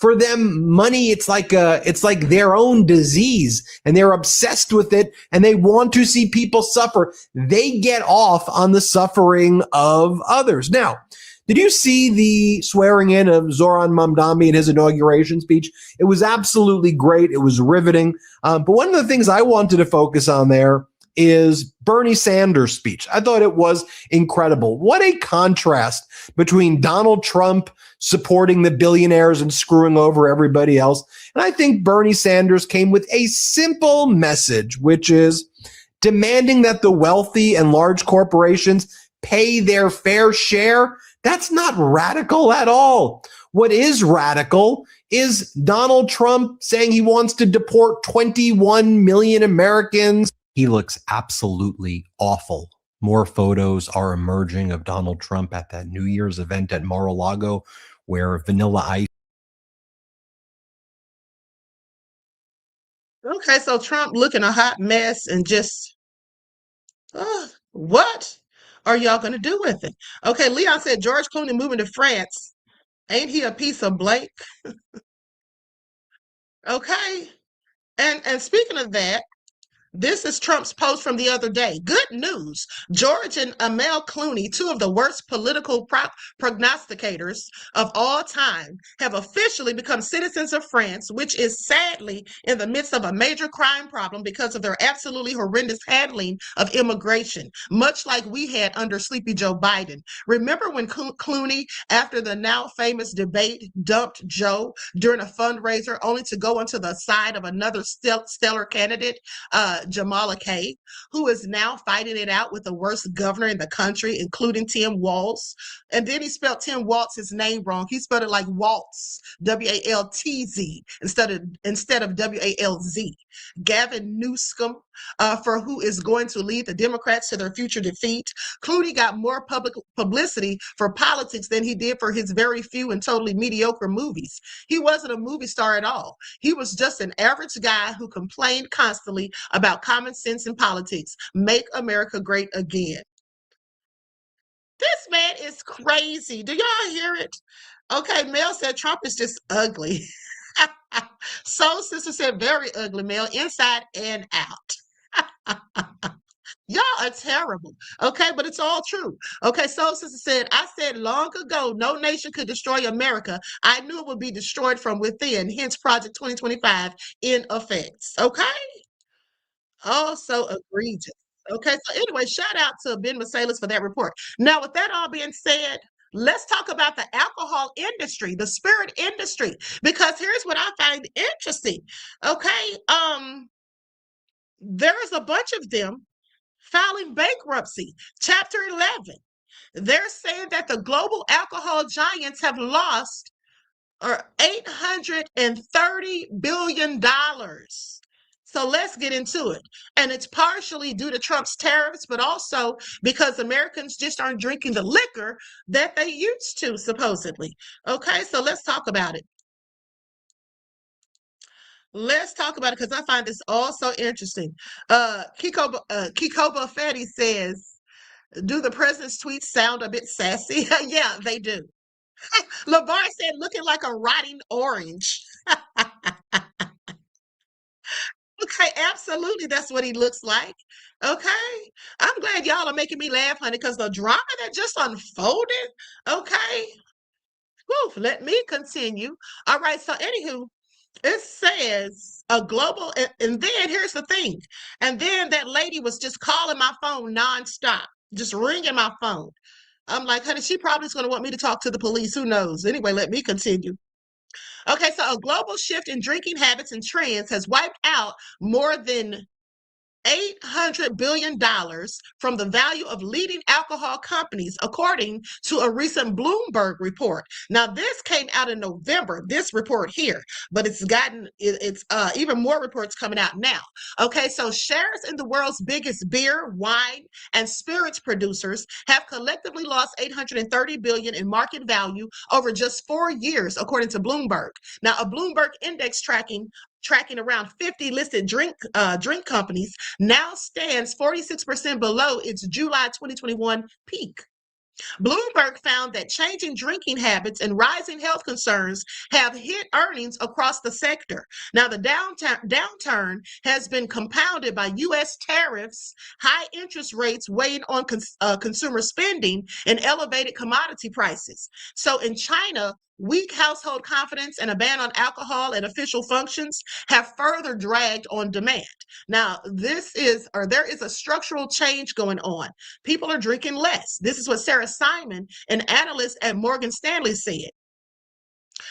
For them, money, it's like their own disease, and they're obsessed with it, and they want to see people suffer. They get off on the suffering of others. Now, did you see the swearing in of Zoran Mamdani in his inauguration speech? It was absolutely great. It was riveting. But one of the things I wanted to focus on there is Bernie Sanders' speech. I thought it was incredible. What a contrast between Donald Trump supporting the billionaires and screwing over everybody else. And I think Bernie Sanders came with a simple message, which is demanding that the wealthy and large corporations pay their fair share. That's not radical at all. What is radical is Donald Trump saying he wants to deport 21 million Americans. He looks absolutely awful. More photos are emerging of Donald Trump at that New Year's event at Mar-a-Lago, where Vanilla Ice. Okay, so Trump looking a hot mess and just, what are y'all going to do with it? Okay, Leon said George Clooney moving to France. Ain't he a piece of blank? Okay. And speaking of that, This is Trump's post from the other day. Good news. George and Amel Clooney, two of the worst political prognosticators of all time, have officially become citizens of France, which is sadly in the midst of a major crime problem because of their absolutely horrendous handling of immigration, much like we had under Sleepy Joe Biden. Remember when Clooney, after the now famous debate, dumped Joe during a fundraiser only to go onto the side of another stellar candidate, Jamala K, who is now fighting it out with the worst governor in the country, including Tim Walz. And then he spelled Tim Walz's name wrong. He spelled it like Waltz, W-A-L-T-Z, instead of W-A-L-Z. Gavin Newsom, for who is going to lead the Democrats to their future defeat. Clooney got more public publicity for politics than he did for his very few and totally mediocre movies. He wasn't a movie star at all. He was just an average guy who complained constantly about common sense in politics. Make America great again. This man is crazy. Do y'all hear it? Okay, Mel said Trump is just ugly. Soul Sister said very ugly, Mel, inside and out. Y'all are terrible. Okay, but it's all true. Okay, Soul Sister said, I said long ago, no nation could destroy America. I knew it would be destroyed from within, hence Project 2025 in effect. Okay? Oh, so egregious. Okay, so anyway, shout out to Ben Masalis for that report. Now, with that all being said, let's talk about the alcohol industry, the spirit industry, because here's what I find interesting. Okay, there is a bunch of them filing bankruptcy. Chapter 11. They're saying that the global alcohol giants have lost $830 billion. So let's get into it. And it's partially due to Trump's tariffs, but also because Americans just aren't drinking the liquor that they used to, supposedly. Okay, so let's talk about it. Let's talk about it because I find this all so interesting. Kikoba Fetty says, do the president's tweets sound a bit sassy? Yeah, they do. LeVar said, looking like a rotting orange. Okay, absolutely. That's what he looks like. Okay. I'm glad y'all are making me laugh, honey, because the drama that just unfolded. Okay. Whew, let me continue. All right. So, anywho, it says a global, and then here's the thing. And then that lady was just calling my phone nonstop, just ringing my phone. I'm like, honey, she probably is going to want me to talk to the police. Who knows? Anyway, let me continue. Okay, so a global shift in drinking habits and trends has wiped out more than $800 billion from the value of leading alcohol companies, according to a recent Bloomberg report. Now, this came out in November, this report here, but it's even more reports coming out now. Okay, so shares in the world's biggest beer, wine, and spirits producers have collectively lost $830 billion in market value over just 4 years, according to Bloomberg. Now, a Bloomberg index tracking around 50 listed drink companies now stands 46% below its July 2021 peak. Bloomberg found that changing drinking habits and rising health concerns have hit earnings across the sector. Now, the downturn has been compounded by U.S. tariffs, high interest rates weighing on consumer spending, and elevated commodity prices. So in China, weak household confidence and a ban on alcohol at official functions have further dragged on demand. Now, there is a structural change going on. People are drinking less. This is what Sarah Simon, an analyst at Morgan Stanley, said.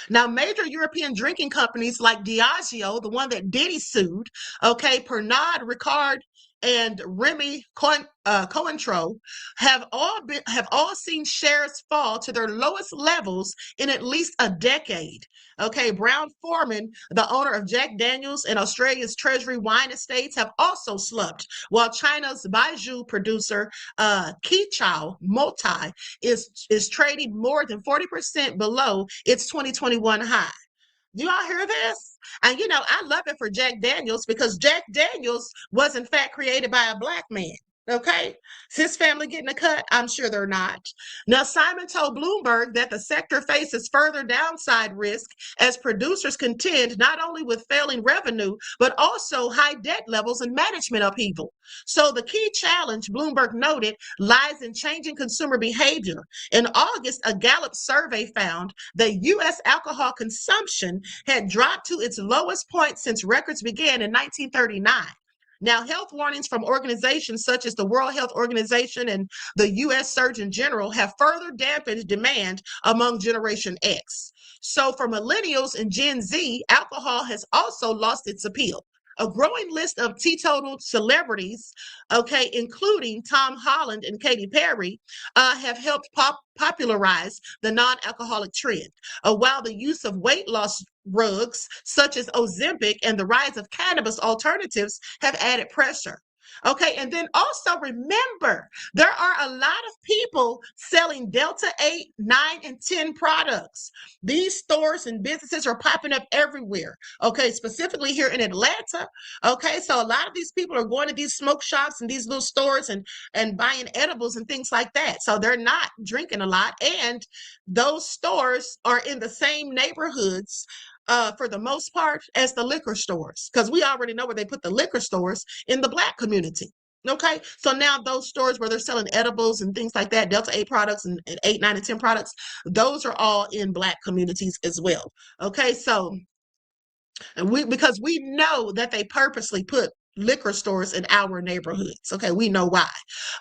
Now, major European drinking companies like Diageo, the one that Diddy sued, okay, Pernod Ricard, and Remy Cointreau have all seen shares fall to their lowest levels in at least a decade. Okay, Brown-Forman, the owner of Jack Daniels and Australia's Treasury Wine Estates, have also slumped, while China's Baijiu producer Qichao Motai is trading more than 40% below its 2021 high. Do y'all hear this? And I love it for Jack Daniels because Jack Daniels was in fact created by a black man. Okay. Is his family getting a cut? I'm sure they're not. Now, Simon told Bloomberg that the sector faces further downside risk as producers contend not only with failing revenue, but also high debt levels and management upheaval. So the key challenge, Bloomberg noted, lies in changing consumer behavior. In August, a Gallup survey found that U.S. alcohol consumption had dropped to its lowest point since records began in 1939. Now, health warnings from organizations such as the World Health Organization and the U.S. Surgeon General have further dampened demand among Generation X. So, for millennials and Gen Z, alcohol has also lost its appeal. A growing list of teetotal celebrities, okay, including Tom Holland and Katy Perry, have helped popularize the non-alcoholic trend. While the use of weight loss drugs such as Ozempic and the rise of cannabis alternatives have added pressure. Okay, and then also remember, there are a lot of people selling Delta 8, 9, and 10 products. These stores and businesses are popping up everywhere. Okay, specifically here in Atlanta. Okay, so a lot of these people are going to these smoke shops and these little stores and buying edibles and things like that. So they're not drinking a lot, and those stores are in the same neighborhoods for the most part as the liquor stores, because we already know where they put the liquor stores in the Black community. Okay, so now those stores where they're selling edibles and things like that, Delta 8 products and 8, 9, and 10 products, those are all in Black communities as well. Okay, so because we know that they purposely put liquor stores in our neighborhoods. Okay, we know why.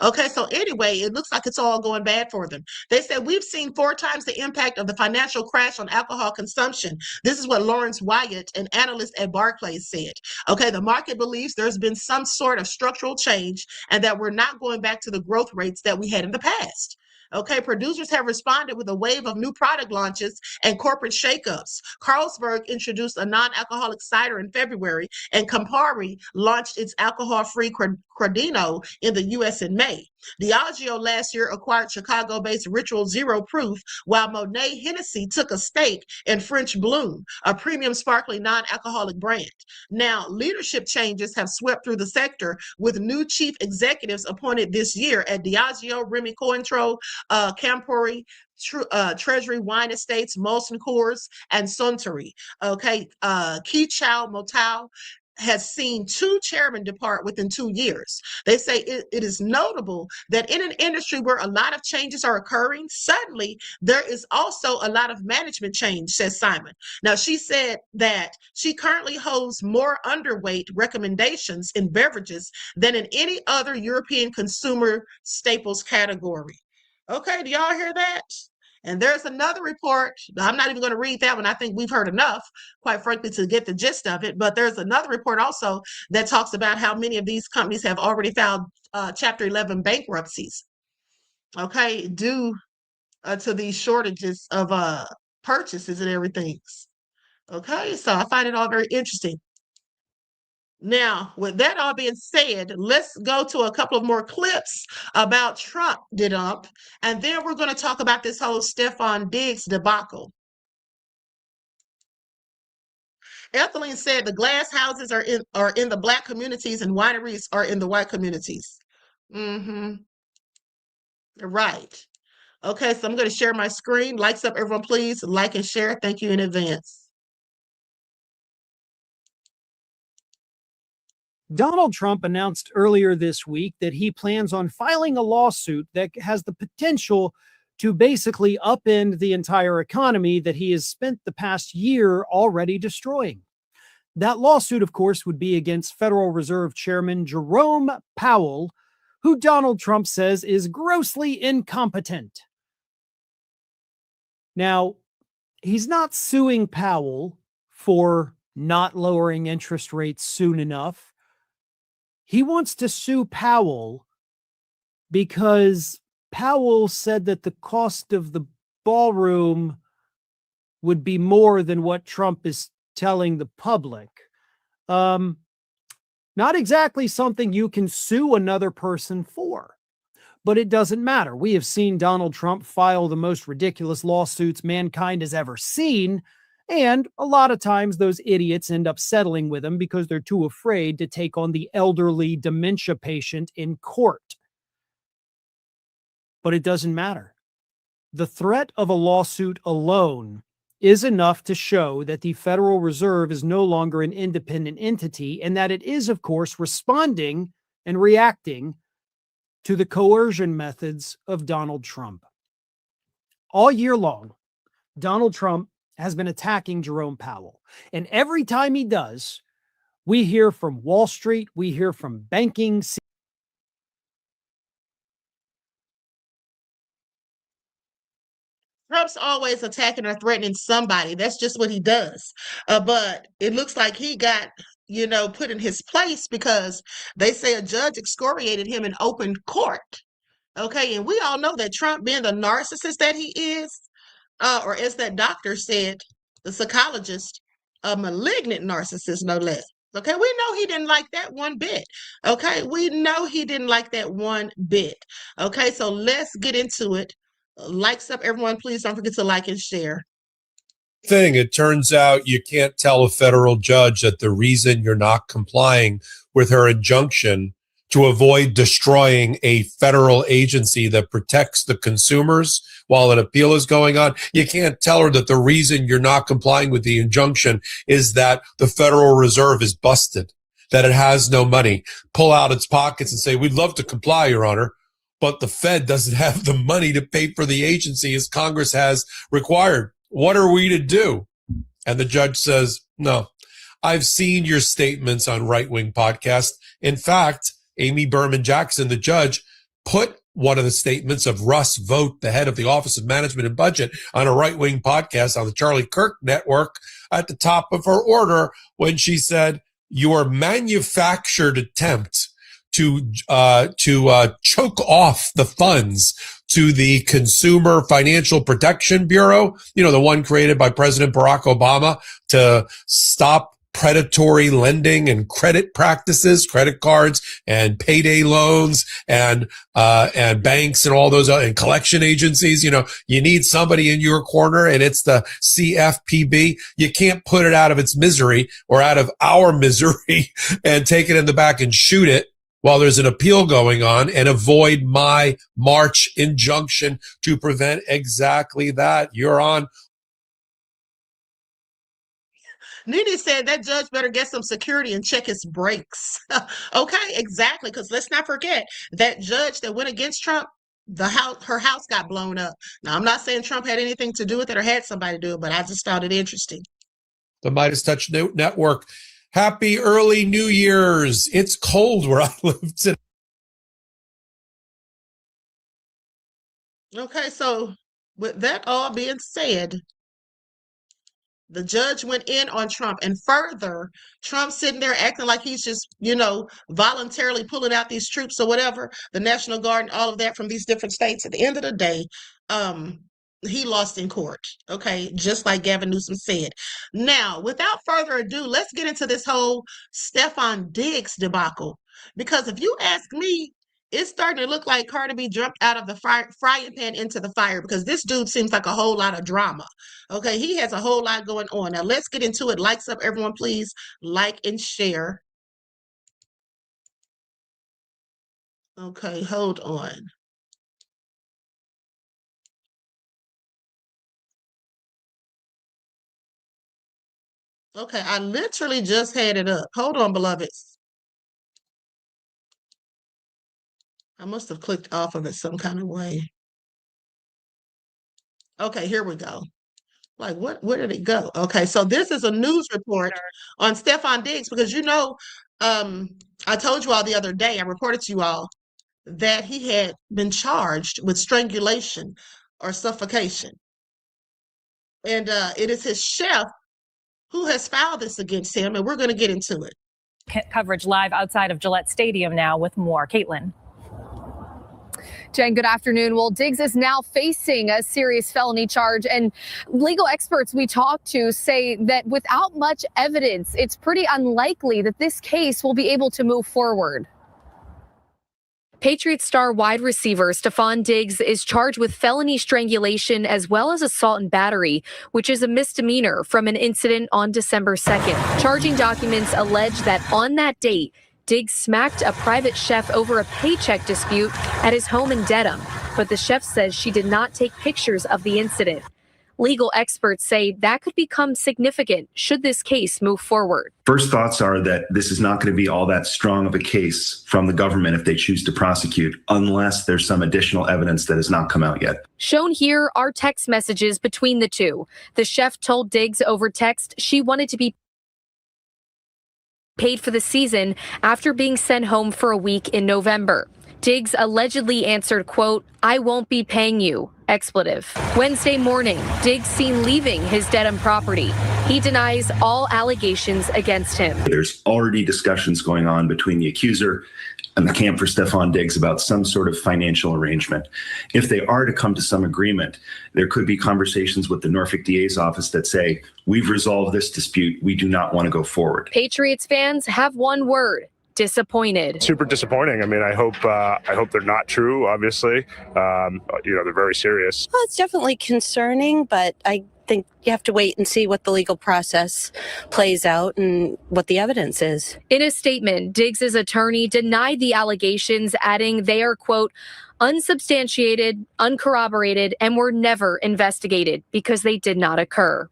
Okay, so anyway, it looks like it's all going bad for them. They said we've seen 4 times the impact of the financial crash on alcohol consumption. This is what Lawrence Wyatt, an analyst at Barclays, said. Okay, the market believes there's been some sort of structural change and that we're not going back to the growth rates that we had in the past. Okay, producers have responded with a wave of new product launches and corporate shakeups. Carlsberg introduced a non-alcoholic cider in February, and Campari launched its alcohol-free Crodino in the U.S. in May. Diageo last year acquired Chicago-based Ritual Zero Proof, while Monet Hennessy took a stake in French Bloom, a premium sparkling non-alcoholic brand. Now, leadership changes have swept through the sector, with new chief executives appointed this year at Diageo, Remy Cointreau, Campari, Treasury Wine Estates, Molson Coors, and Suntory. Okay, Ki Chow Motao has seen 2 chairmen depart within 2 years. They say it is notable that in an industry where a lot of changes are occurring, suddenly there is also a lot of management change, says Simon. Now, she said that she currently holds more underweight recommendations in beverages than in any other European consumer staples category. Okay, do y'all hear that? And there's another report. I'm not even going to read that one. I think we've heard enough, quite frankly, to get the gist of it. But there's another report also that talks about how many of these companies have already filed Chapter 11 bankruptcies, okay, due to these shortages of purchases and everything. Okay, so I find it all very interesting. Now, with that all being said, let's go to a couple of more clips about Trump did-ump, and then we're going to talk about this whole Stefon Diggs debacle. Ethelene said the glass houses are in the Black communities and wineries are in the white communities. Right. Okay, so I'm going to share my screen. Likes up, everyone, please. Like and share. Thank you in advance. Donald Trump announced earlier this week that he plans on filing a lawsuit that has the potential to basically upend the entire economy that he has spent the past year already destroying. That lawsuit, of course, would be against Federal Reserve Chairman Jerome Powell, who Donald Trump says is grossly incompetent. Now, he's not suing Powell for not lowering interest rates soon enough. He wants to sue Powell because Powell said that the cost of the ballroom would be more than what Trump is telling the public. Not exactly something you can sue another person for, but it doesn't matter. We have seen Donald Trump file the most ridiculous lawsuits mankind has ever seen, and a lot of times those idiots end up settling with him because they're too afraid to take on the elderly dementia patient in court. but it doesn't matter. The threat of a lawsuit alone is enough to show that the Federal Reserve is no longer an independent entity and that it is, of course, responding and reacting to the coercion methods of Donald Trump. All year long, Donald Trump has been attacking Jerome Powell. And every time he does, we hear from Wall Street, we hear from banking. Trump's always attacking or threatening somebody. That's just what he does. But it looks like he got, put in his place because they say a judge excoriated him in open court. Okay, and we all know that Trump, being the narcissist that he is, or as that doctor said, the psychologist, a malignant narcissist, no less. Okay, we know he didn't like that one bit. Okay, we know he didn't like that one bit. Okay, so let's get into it. Likes up, everyone. Please don't forget to like and share. It turns out you can't tell a federal judge that the reason you're not complying with her injunction to avoid destroying a federal agency that protects the consumers while an appeal is going on, you can't tell her that the reason you're not complying with the injunction is that the Federal Reserve is busted, that it has no money. Pull out its pockets and say, we'd love to comply, Your Honor, but the Fed doesn't have the money to pay for the agency as Congress has required. What are we to do? And the judge says, no, I've seen your statements on right-wing podcasts. In fact, Amy Berman Jackson, the judge, put one of the statements of Russ Vought, the head of the Office of Management and Budget, on a right-wing podcast on the Charlie Kirk network at the top of her order when she said, your manufactured attempt to choke off the funds to the Consumer Financial Protection Bureau, the one created by President Barack Obama to stop predatory lending and credit practices, credit cards and payday loans and banks and all those and collection agencies. You need somebody in your corner, and it's the CFPB. You can't put it out of its misery or out of our misery and take it in the back and shoot it while there's an appeal going on and avoid my March injunction to prevent exactly that. You're on. Nene said that judge better get some security and check his brakes. Okay, exactly. Because let's not forget that judge that went against Trump, her house got blown up. Now, I'm not saying Trump had anything to do with it or had somebody do it, but I just found it interesting. The Midas Touch Network. Happy early New Year's. It's cold where I live today. Okay, so with that all being said, the judge went in on Trump, and further, Trump sitting there acting like he's just, voluntarily pulling out these troops or whatever, the National Guard and all of that from these different states. At the end of the day, he lost in court, okay, just like Gavin Newsom said. Now, without further ado, let's get into this whole Stefon Diggs debacle, because if you ask me, it's starting to look like Cardi B jumped out of the frying pan into the fire, because this dude seems like a whole lot of drama. Okay, he has a whole lot going on. Now, let's get into it. Likes up, everyone, please like and share. Okay, hold on. Okay, I literally just had it up. Hold on, beloveds. I must have clicked off of it some kind of way. Okay, here we go. Like, where did it go? Okay, so this is a news report on Stefon Diggs, because I told you all the other day, I reported to you all that he had been charged with strangulation or suffocation. And it is his chef who has filed this against him, and we're going to get into it. Coverage live outside of Gillette Stadium now with more. Caitlin. Jen, good afternoon. Well, Diggs is now facing a serious felony charge, and legal experts we talked to say that without much evidence, it's pretty unlikely that this case will be able to move forward. Patriots star wide receiver Stefon Diggs is charged with felony strangulation as well as assault and battery, which is a misdemeanor from an incident on December 2nd. Charging documents allege that on that date, Diggs smacked a private chef over a paycheck dispute at his home in Dedham, but the chef says she did not take pictures of the incident. Legal experts say that could become significant should this case move forward. First thoughts are that this is not going to be all that strong of a case from the government if they choose to prosecute, unless there's some additional evidence that has not come out yet. Shown here are text messages between the two. The chef told Diggs over text she wanted to be paid for the season after being sent home for a week in November. Diggs allegedly answered, quote, "I won't be paying you," expletive. Wednesday morning, Diggs seen leaving his Dedham property. He denies all allegations against him. There's already discussions going on between the accuser and the camp for Stefon Diggs about some sort of financial arrangement. If they are to come to some agreement, there could be conversations with the Norfolk DA's office that say, we've resolved this dispute, we do not want to go forward. Patriots fans have one word: disappointed. Super disappointing. I mean, I hope they're not true, obviously. They're very serious. Well, it's definitely concerning, but I think you have to wait and see what the legal process plays out and what the evidence is. In a statement, Diggs' attorney denied the allegations, adding they are, quote, unsubstantiated, uncorroborated, and were never investigated because they did not occur.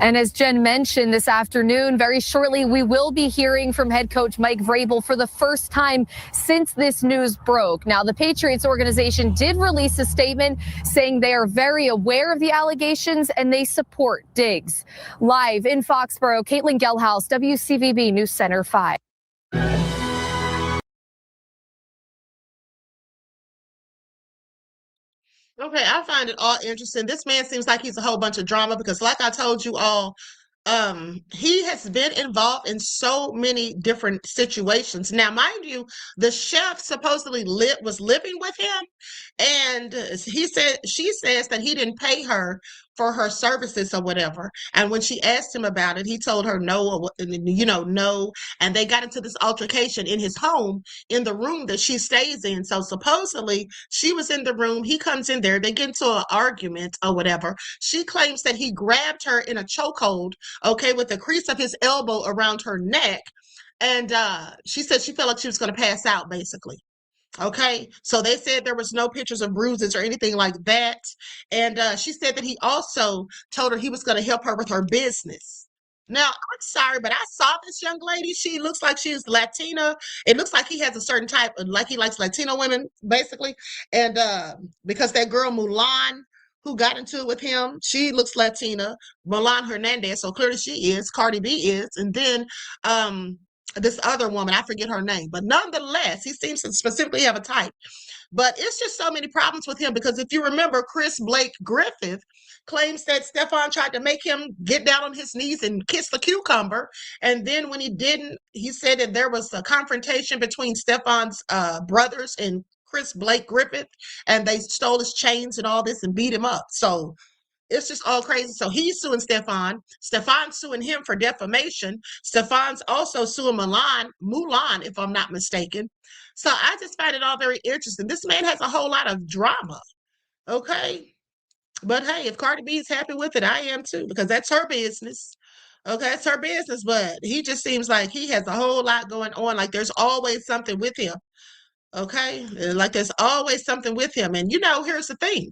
And as Jen mentioned this afternoon, very shortly, we will be hearing from head coach Mike Vrabel for the first time since this news broke. Now, the Patriots organization did release a statement saying they are very aware of the allegations and they support Diggs. Live in Foxborough, Caitlin Gelhaus, WCVB News Center 5. Okay, I find it all interesting. This man seems like he's a whole bunch of drama because, like I told you all, he has been involved in so many different situations. Now, mind you, the chef supposedly was living with him, and she says that he didn't pay her for her services or whatever. And when she asked him about it, he told her no, no. And they got into this altercation in his home, in the room that she stays in. So supposedly she was in the room. He comes in there. They get into an argument or whatever. She claims that he grabbed her in a chokehold, okay, with the crease of his elbow around her neck. And she said she felt like she was going to pass out, basically. Okay, so they said there was no pictures of bruises or anything like that. And she said that he also told her he was going to help her with her business. Now, I'm sorry, but I saw this young lady. She looks like she's Latina. It looks like he has a certain type of, like he likes Latino women, basically. And because that girl Mulan, who got into it with him, she looks Latina. Mulan Hernandez, so clearly she is. Cardi B is. And then this other woman, I forget her name, but nonetheless, he seems to specifically have a type. But it's just so many problems with him because if you remember, Chris Blake Griffith claims that Stefon tried to make him get down on his knees and kiss the cucumber. And then when he didn't, he said that there was a confrontation between Stefon's brothers and Chris Blake Griffith, and they stole his chains and all this and beat him up. So it's just all crazy. So he's suing Stefon. Stefon's suing him for defamation. Stefon's also suing Mulan, if I'm not mistaken. So I just find it all very interesting. This man has a whole lot of drama. Okay. But hey, if Cardi B is happy with it, I am too, because that's her business. Okay, it's her business. But he just seems like he has a whole lot going on. Like there's always something with him. Okay. Like there's always something with him. And here's the thing.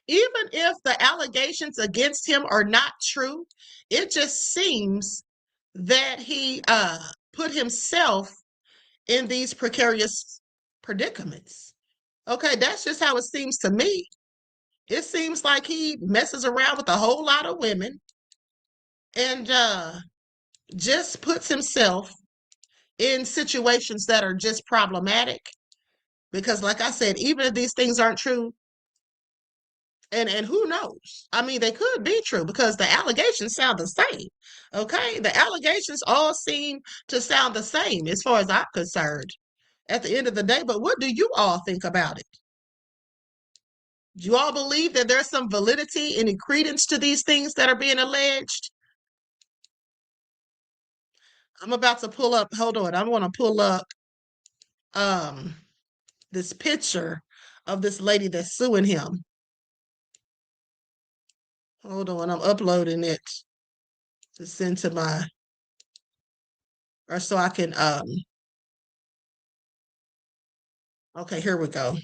Even if the allegations against him are not true, it just seems that he put himself in these precarious predicaments. Okay, that's just how it seems to me. It seems like he messes around with a whole lot of women and just puts himself in situations that are just problematic. Because like I said, even if these things aren't true, and who knows? I mean, they could be true because the allegations sound the same. Okay, the allegations all seem to sound the same as far as I'm concerned at the end of the day. But what do you all think about it? Do you all believe that there's some validity, any credence to these things that are being alleged? I'm about to pull up. Hold on. I want to pull up this picture of this lady that's suing him. Hold on, I'm uploading it to send to my or so I can, okay, here we go.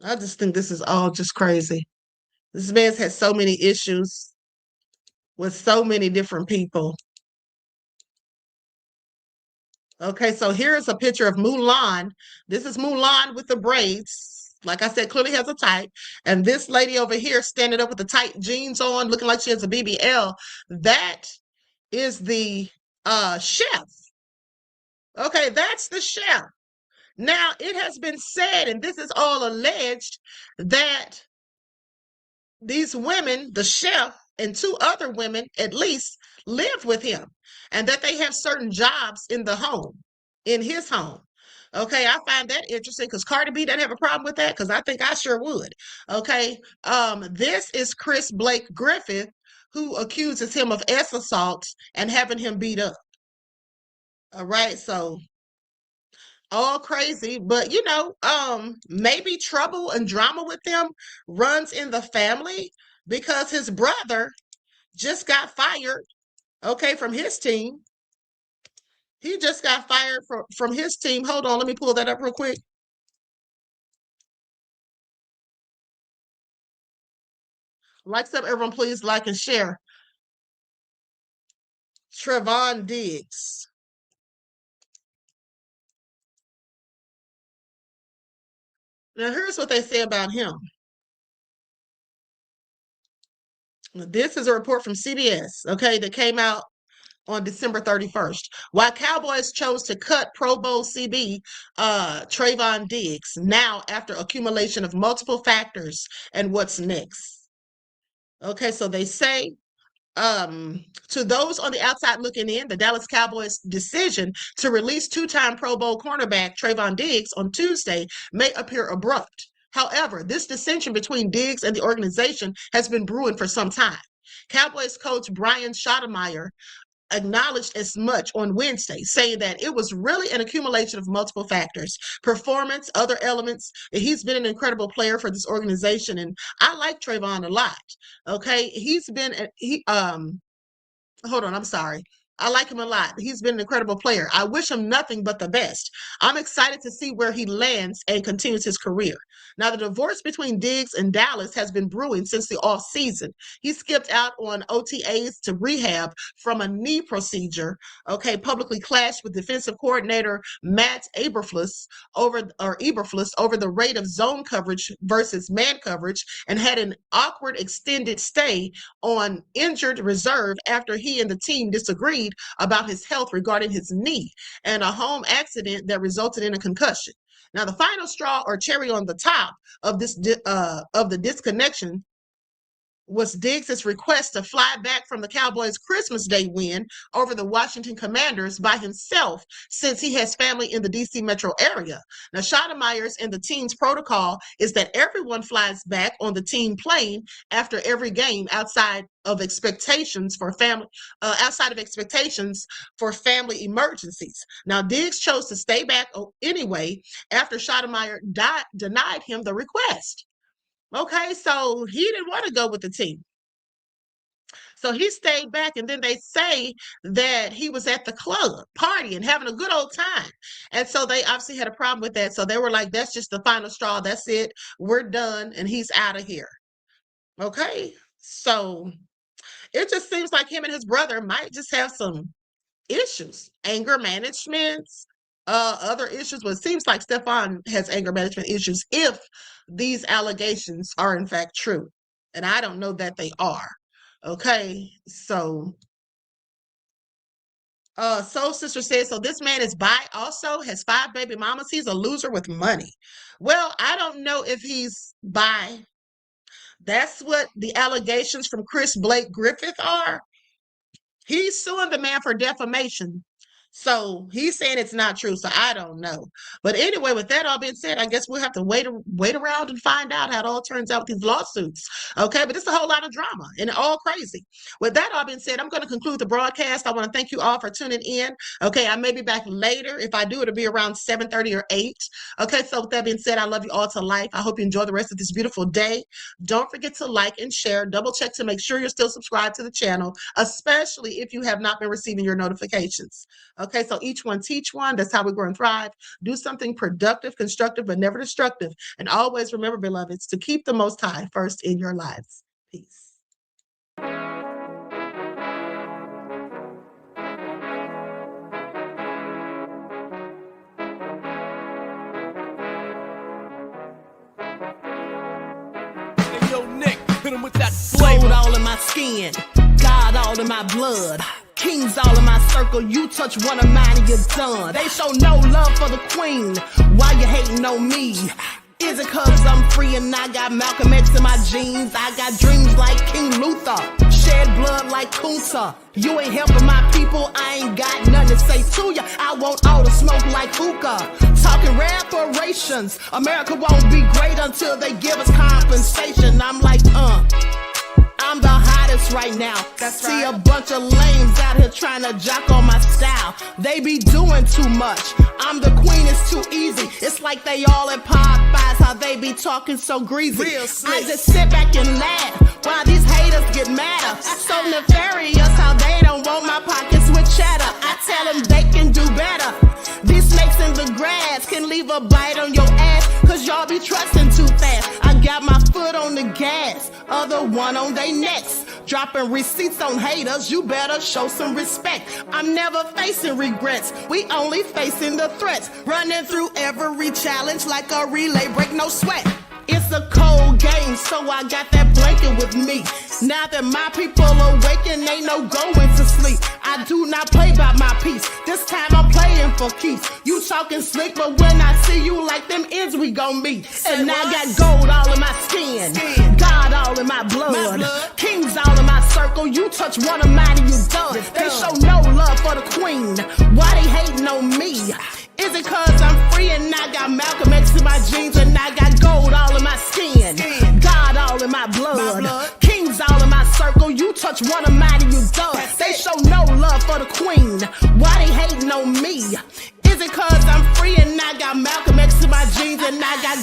I just think this is all just crazy. This man's had so many issues with so many different people. Okay, so here's a picture of Mulan. This is Mulan with the braids. Like I said, clearly has a type. And this lady over here standing up with the tight jeans on, looking like she has a BBL. That is the chef. Okay, that's the chef. Now, it has been said, and this is all alleged, that these women, the chef and two other women at least, live with him, and that they have certain jobs in the home, in his home. Okay, I find that interesting because Cardi B doesn't have a problem with that, because I think I sure would. Okay, this is Chris Blake Griffith, who accuses him of assault and having him beat up. All right, so all crazy, but maybe trouble and drama with them runs in the family, because his brother just got fired, okay, from his team. He just got fired from his team. Hold on, let me pull that up real quick. Like up, everyone, please like and share. Trevon Diggs. Now, here's what they say about him. This is a report from CBS, okay, that came out on December 31st. Why Cowboys chose to cut Pro Bowl CB Trevon Diggs now after accumulation of multiple factors and what's next. Okay, so they say, to those on the outside looking in, the Dallas Cowboys' decision to release two-time Pro Bowl cornerback Trevon Diggs on Tuesday may appear abrupt. However, this dissension between Diggs and the organization has been brewing for some time. Cowboys coach Brian Schottenheimer acknowledged as much on Wednesday, saying that it was really an accumulation of multiple factors, performance, other elements. He's been an incredible player for this organization, and I like Trevon a lot. Okay, hold on, I'm sorry. I like him a lot. He's been an incredible player. I wish him nothing but the best. I'm excited to see where he lands and continues his career. Now, the divorce between Diggs and Dallas has been brewing since the offseason. He skipped out on OTAs to rehab from a knee procedure, okay, publicly clashed with defensive coordinator Matt Eberflus over the rate of zone coverage versus man coverage, and had an awkward extended stay on injured reserve after he and the team disagreed about his health regarding his knee and a home accident that resulted in a concussion. Now, the final straw or cherry on the top of the disconnection was Diggs' request to fly back from the Cowboys' Christmas Day win over the Washington Commanders by himself, since he has family in the D.C. metro area. Now, Schottenheimer's and the team's protocol is that everyone flies back on the team plane after every game outside of expectations for family emergencies. Now, Diggs chose to stay back anyway after Schottenheimer denied him the request. Okay, so he didn't want to go with the team. So he stayed back, and then they say that he was at the club partying, having a good old time. And so they obviously had a problem with that. So they were like, that's just the final straw. That's it. We're done. And he's out of here. Okay, so it just seems like him and his brother might just have some issues, anger management, other issues. But it seems like Stefon has anger management issues if these allegations are in fact true. And I don't know that they are. Okay, so Soul Sister says, so this man is bi also, has 5 baby mamas. He's a loser with money. Well, I don't know if he's bi. That's what the allegations from Chris Blake Griffith are. He's suing the man for defamation. So he's saying it's not true. So I don't know. But anyway, with that all being said, I guess we'll have to wait around and find out how it all turns out with these lawsuits. Okay, but it's a whole lot of drama and all crazy. With that all being said, I'm going to conclude the broadcast. I want to thank you all for tuning in. Okay, I may be back later. If I do, it'll be around 7:30 or 8. Okay, so with that being said, I love you all to life. I hope you enjoy the rest of this beautiful day. Don't forget to like and share. Double check to make sure you're still subscribed to the channel, especially if you have not been receiving your notifications. Okay, so each one teach one. That's how we grow and thrive. Do something productive, constructive, but never destructive. And always remember, beloveds, to keep the Most High first in your lives. Peace. Hey, yo, Nick, hit him with that flavor. Gold all in my skin, God all in my blood. Kings all in my circle, you touch one of mine and you're done. They show no love for the queen, why you hating on me? Is it cause I'm free and I got Malcolm X in my jeans? I got dreams like King Luther, shed blood like Kunta. You ain't helping my people, I ain't got nothing to say to ya. I want all the smoke like hookah. Talking reparations, America won't be great until they give us compensation. I'm like, I'm the hottest right now. See a bunch of lames out here trying to jock on my style. They be doing too much. I'm the queen, it's too easy. It's like they all at Popeyes, how they be talking so greasy. I just sit back and laugh while these haters get madder. So nefarious how they don't want my pockets with cheddar. I tell them they can do better. These snakes in the grass can leave a bite on your ass, cause y'all be trusting too fast. I got my foot on the gas, other one on they necks. Dropping receipts on haters, you better show some respect. I'm never facing regrets, we only facing the threats. Running through every challenge like a relay, break no sweat. It's a cold game, so I got that blanket with me. Now that my people awaken, ain't no going to sleep. I do not play by my piece, this time I'm playing for keeps. You talking slick, but when I see you like them ends, we gon' meet. And I got gold all in my skin, God all in my blood. Kings all in my circle, you touch one of mine and you done. They show no love for the queen, why they hating on me? Is it cause I'm free and I got Malcolm X in my jeans and I got gold all in my skin, God all in my blood. Kings all in my circle, you touch one of mine and you done. They show no love for the queen, why they hating on me? Is it cause I'm free and I got Malcolm X in my jeans and I got